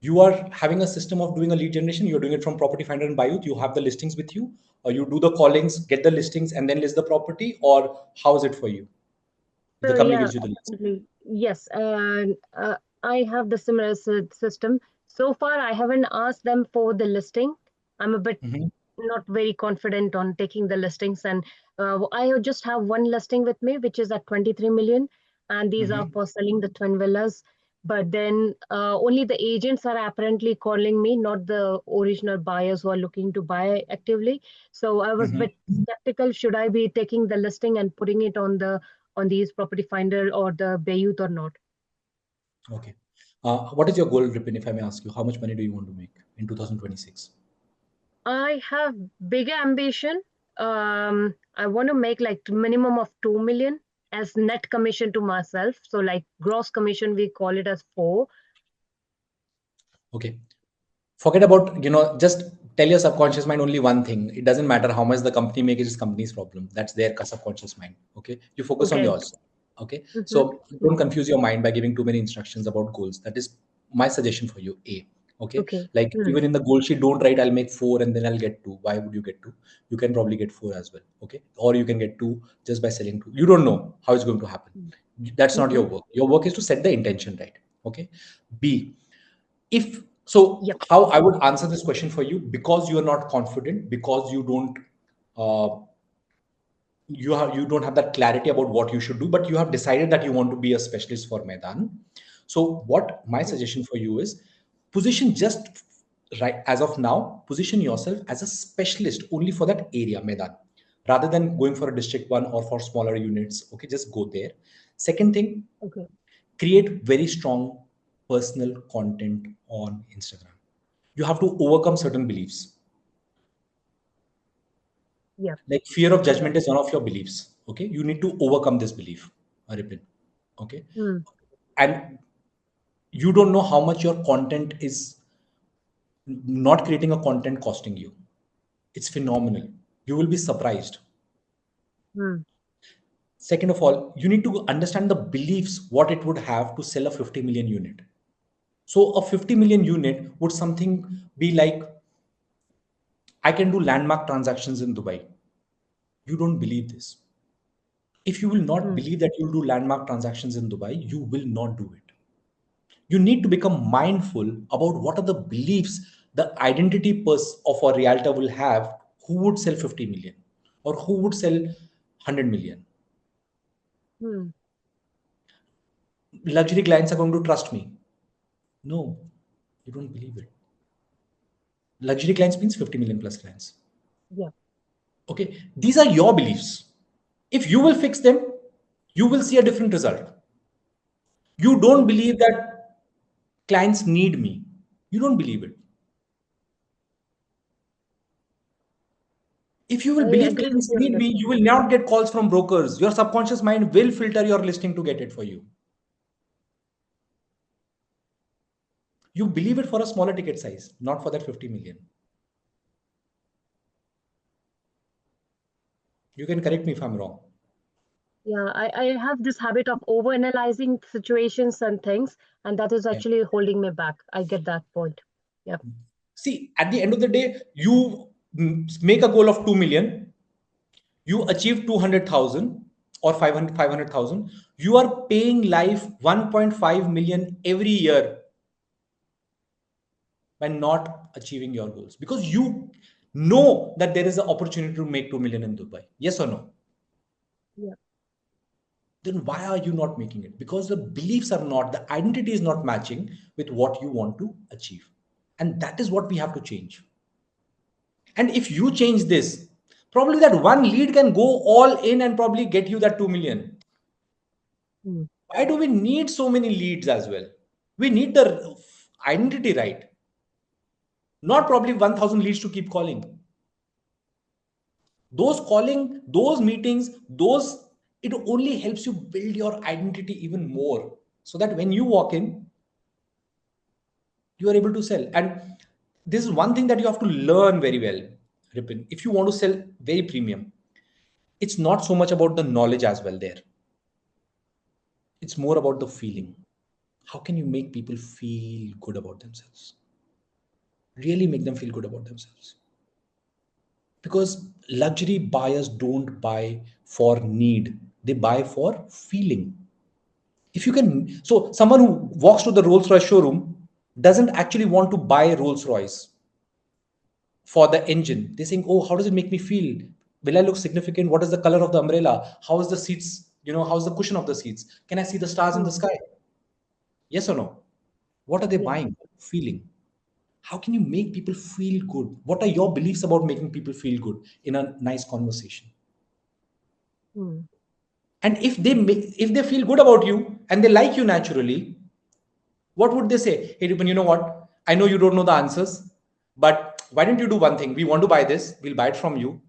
You are having a system of doing a lead generation. You're doing it from Property Finder and Buyut. You have the listings with you, or you do the callings, get the listings, and then list the property, or how is it for you? The So company yeah, gives you the list. absolutely. Yes, and I have the similar system. So far, I haven't asked them for the listing. I'm a bit Mhm. not very confident on taking the listings, and I just have one listing with me, which is at 23 million, and these are Mhm. for selling the twin villas. But then only the agents are apparently calling me, not the original buyers who are looking to buy actively. So I was a Mhm. bit skeptical. Should I be taking the listing and putting it on these Property Finder or the Bayut or not? Okay. What is your goal, Ripin, if I may ask you? How much money do you want to make in 2026? I have bigger ambition. I want to make like minimum of 2 million as net commission to myself. So like gross commission, we call it as 4. Okay. Forget about, just tell your subconscious mind only one thing. It doesn't matter how much the company makes, it's company's problem. That's their subconscious mind. Okay. You focus on Okay. yours. Okay. Mm-hmm. So don't confuse your mind by giving too many instructions about goals. That is my suggestion for you. A. Okay. Okay. Like even in the goal sheet, don't write I'll make 4 and then I'll get 2. Why would you get 2? You can probably get 4 as well. Okay. Or you can get 2 just by selling 2. You don't know how it's going to happen. That's not Mm-hmm. your work. Your work is to set the intention right. Okay. B, if so, Yep. how I would answer this question for you, because you are not confident, because you don't uh, you don't have that clarity about what you should do, but you have decided that you want to be a specialist for Maidan. So what my Mm-hmm. suggestion for you is, position just right as of now, position yourself as a specialist only for that area, Maidan, rather than going for a district one or for smaller units. Okay, just go there. Second thing, Okay. create very strong personal content on Instagram. You have to overcome certain beliefs. Yep. Like fear of Yep. judgment is one of your beliefs. Okay, you need to overcome this belief, Aripin. Okay, Mm. and you don't know how much your content is not creating a content costing you. It's phenomenal. You will be surprised. Mm. Second of all, you need to understand the beliefs what it would have to sell a 50 million unit. So a 50 million unit would something be like, I can do landmark transactions in Dubai. You don't believe this. If you will not Mm. believe that you'll do landmark transactions in Dubai, you will not do it. You need to become mindful about what are the beliefs the identity of a realtor will have, who would sell 50 million or who would sell 100 million. Mm. Luxury clients are going to trust me. No, you don't believe it. Luxury clients means 50 million plus clients. Yep. Okay, these are your beliefs. If you will fix them, you will see a different result. You don't Mm. believe that clients need me. You don't believe it. If you will I believe agree with clients you on need this me, one. you will not get calls from brokers. Your subconscious mind will filter your listing to get it for you. You believe it for a smaller ticket size, not for that 50 million. You can correct me if I'm wrong. Yeah, I have this habit of overanalyzing situations and things, and that is Yeah. actually holding me back. I get that point. Yep. See, at the end of the day, you make a goal of 2 million, you achieve 200,000. or 500,000, you are paying life 1.5 million every year by not achieving your goals, because you know that there is an opportunity to make 2 million in Dubai. Yes or no? Yeah. Then why are you not making it? Because the beliefs are not, the identity is not matching with what you want to achieve. And that is what we have to change. And if you change this, probably that one lead can go all in and probably get you that 2 million. Mm. Why do we need so many leads as well? We need the identity right, not probably 1000 leads to keep calling. Those calling, those meetings, those, it only helps you build your identity even more, so that when you walk in, you are able to sell. And this is one thing that you have to learn very well, Ripin. If you want to sell very premium, it's not so much about the knowledge as well there. It's more about the feeling. How can you make people feel good about themselves? Really make them feel good about themselves. Because luxury buyers don't buy for need, they buy for feeling. If you can, so someone who walks to the Rolls Royce showroom doesn't actually want to buy Rolls Royce for the engine. They're saying, oh, how does it make me feel? Will I look significant? What is the color of the umbrella? How is the seats? How's the cushion of the seats? Can I see the stars in the Mm. sky? Yes or no? What are they Yeah. buying? Feeling. How can you make people feel good? What are your beliefs about making people feel good in a nice conversation? Mm. And if they feel good about you and they like you naturally, what would they say? Hey, Rupan, you know what? I know you don't know the answers, but why don't you do one thing? We want to buy this. We'll buy it from you.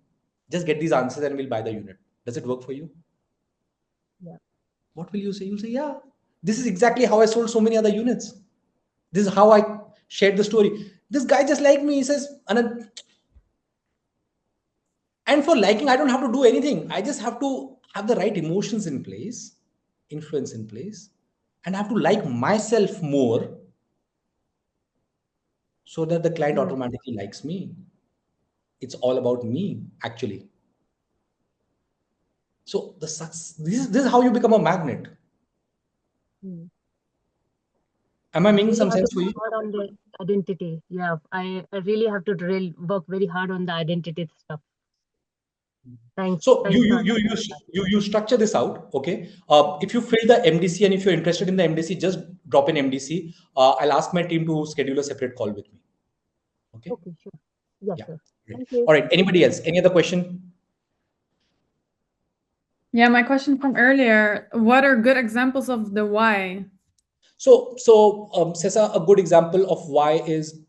Just get these answers and we'll buy the unit. Does it work for you? Yeah. What will you say? You'll say, yeah, this is exactly how I sold so many other units. This is how I shared the story. This guy just like me. He says, Anand, and for liking, I don't have to do anything. I just have to have the right emotions in place, influence in place, and I have to like myself more so that the client Mm. automatically likes me. It's all about me, actually. So this is how you become a magnet. Mm. Am I making Really some have to sense for work you? hard on the identity. Yeah, I really have to work very hard on the identity stuff. Thanks. So Thanks for answering that. you structure this out, okay? If you fill the MDC and if you're interested in the MDC, just drop in MDC. I'll ask my team to schedule a separate call with me. Okay. Okay, sure. Yeah, Yeah. sure. Great. Thank you. All right. Anybody else? Any other question? Yeah, my question from earlier, what are good examples of the why? So Sessa, a good example of why is,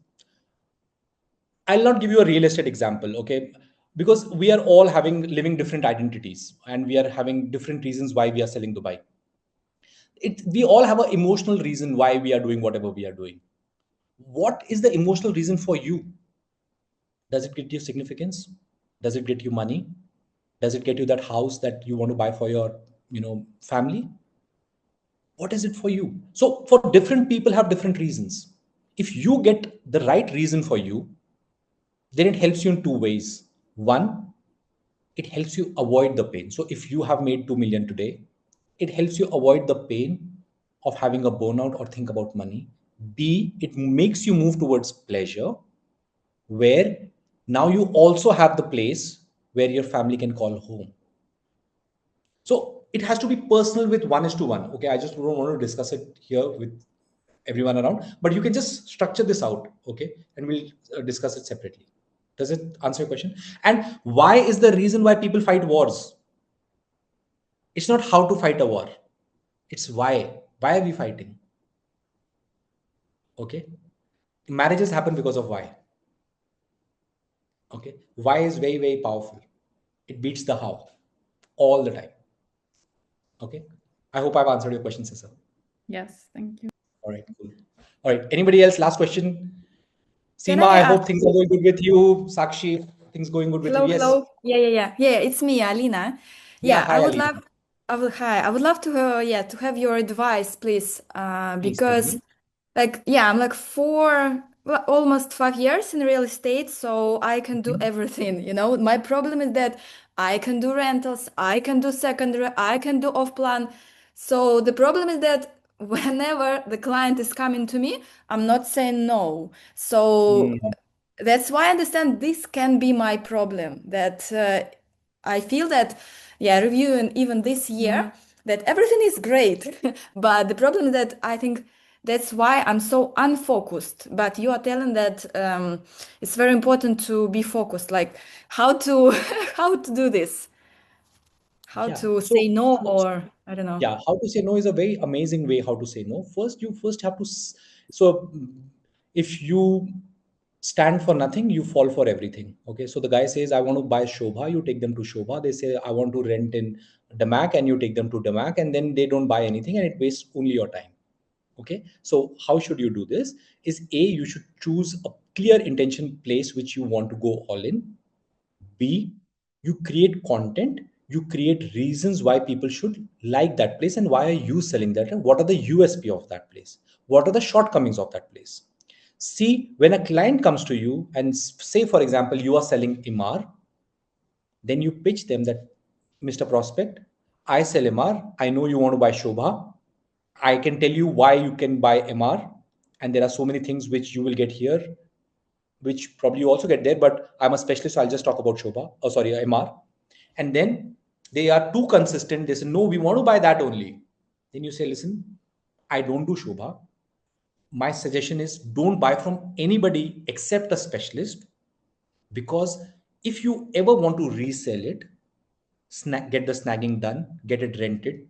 I'll not give you a real estate example, okay? Because we are all living different identities and we are having different reasons why we are selling Dubai. We all have an emotional reason why we are doing whatever we are doing. What is the emotional reason for you? Does it get you significance? Does it get you money? Does it get you that house that you want to buy for your, family? What is it for you? So for different people have different reasons. If you get the right reason for you, then it helps you in two ways. One, it helps you avoid the pain. So if you have made 2 million today, it helps you avoid the pain of having a burnout or think about money. B, it makes you move towards pleasure, where now you also have the place where your family can call home. So it has to be personal with 1:1. Okay, I just don't want to discuss it here with everyone around, but you can just structure this out, okay, and we'll discuss it separately. Does it answer your question? And why is the reason why people fight wars? It's not how to fight a war, it's why. Why are we fighting? Okay, marriages happen because of why. Okay, why is very, very powerful. It beats the how all the time. Okay, I hope I've answered your question, Cesar. Yes, thank you. All right, cool. All right, anybody else? Last question. Can Seema, I I ask? hope things are going good with you. Sakshi, things going good with you. Hello, Yes. hello. Yeah. It's me, Alina. Yeah, Yeah, hi, Ali. I would love to, to have your advice, please. Please tell Because, me. like, yeah, I'm like almost 5 years in real estate, so I can do everything. My problem is that I can do rentals, I can do secondary, I can do off plan. So the problem is that whenever the client is coming to me, I'm not saying no. So that's why I understand this can be my problem, that I feel that, reviewing even this year, that everything is great. But the problem is that I think that's why I'm so unfocused. But you are telling that it's very important to be focused, like how to how to do this, how Yeah. to So say no, or I don't know. yeah, how to say no is a very amazing way how to say no. First, you first have to. So if you stand for nothing, you fall for everything. Okay. So the guy says, I want to buy Shobha. You take them to Shobha. They say, I want to rent in Damac, and you take them to Damac, and then they don't buy anything, and it wastes only your time. Okay. So how should you do this? Is A, you should choose a clear intention place which you want to go all in. B, you create content, you create reasons why people should like that place and why are you selling that and what are the USP of that place? What are the shortcomings of that place? C, when a client comes to you and say, for example, you are selling MR, then you pitch them that, Mr. Prospect, I sell MR. I know you want to buy Shobha. I can tell you why you can buy MR. And there are so many things which you will get here which probably you also get there, but I'm a specialist, so I'll just talk about Shobha, oh sorry, MR. And then they are too consistent. They say, no, we want to buy that only. Then you say, listen, I don't do Shobha. My suggestion is don't buy from anybody except a specialist, because if you ever want to resell it, get the snagging done, get it rented,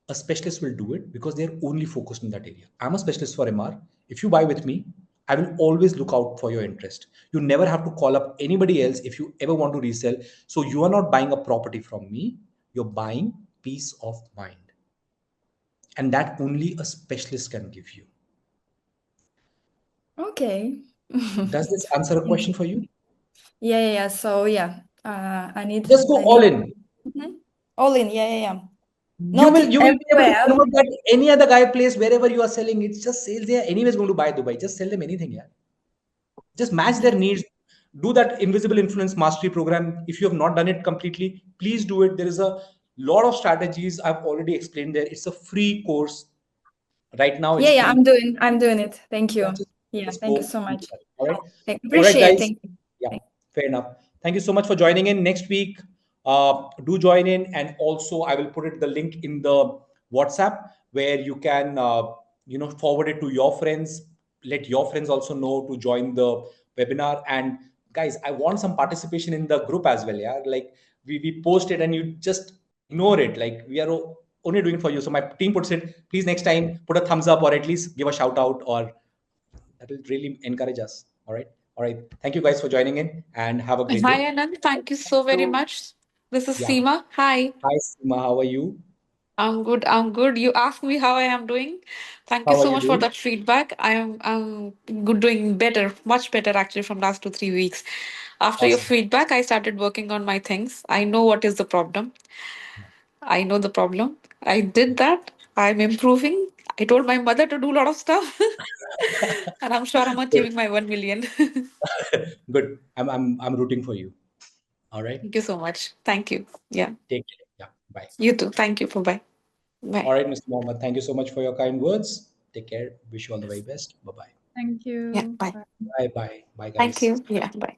a specialist will do it because they're only focused in that area. I'm a specialist for MR. If you buy with me, I will always look out for your interest. You never have to call up anybody else if you ever want to resell. So you are not buying a property from me, you're buying peace of mind. And that only a specialist can give you. Okay. Does this answer a question for you? Yeah. So I need Just go I all need in. all in. Yeah. You Not will you will be able to everywhere. convert that any other guy place wherever you are selling. It's just sales. They are anyways going to buy Dubai. Just sell them anything, yeah. Just match their needs. Do that invisible influence mastery program. If you have not done it completely, please do it. There is a lot of strategies I've already explained there. It's a free course. Right now it's Yeah, free. I'm doing it. Thank Yeah, you. Yeah, just thank you go so do much. that. All right. All right, Appreciate. guys. Thank you. Yeah, Thank fair enough. Thank you so much for joining in. Next week, do join in, and also I will put it the link in the WhatsApp where you can forward it to your friends. Let your friends also know to join the webinar. And guys, I want some participation in the group as well. Yeah, like we post it and you just ignore it. Like we are only doing it for you. So my team puts it. Please next time put a thumbs up or at least give a shout out, or that will really encourage us. All right. All right. Thank you guys for joining in and have a great Hi, day. Anand. Thank you so very you. much. This is Yeah. Seema. Hi. Hi, Seema. How are you? I'm good. I'm good. You asked me how I am doing. Thank you How are so you much for doing? that feedback. I'm good, doing better, much better actually from last 2 3 weeks. After your Awesome. feedback, I started working on my things. I know what is the problem. I know the problem. I did that. I'm improving. I told my mother to do a lot of stuff, and I'm sure I'm Good. achieving my 1 million. Good. I'm rooting for you. All right. Thank you so much. Thank you. Yeah. Take care. Yeah. Bye. You too. Thank you. Bye bye. All Bye. right, Mr. Mohammed. Thank you so much for your kind words. Take care. Wish you all the very best. Bye bye. Thank Yeah. you. Bye. Bye. Bye bye. Bye, Thank guys. you. Yeah. Bye.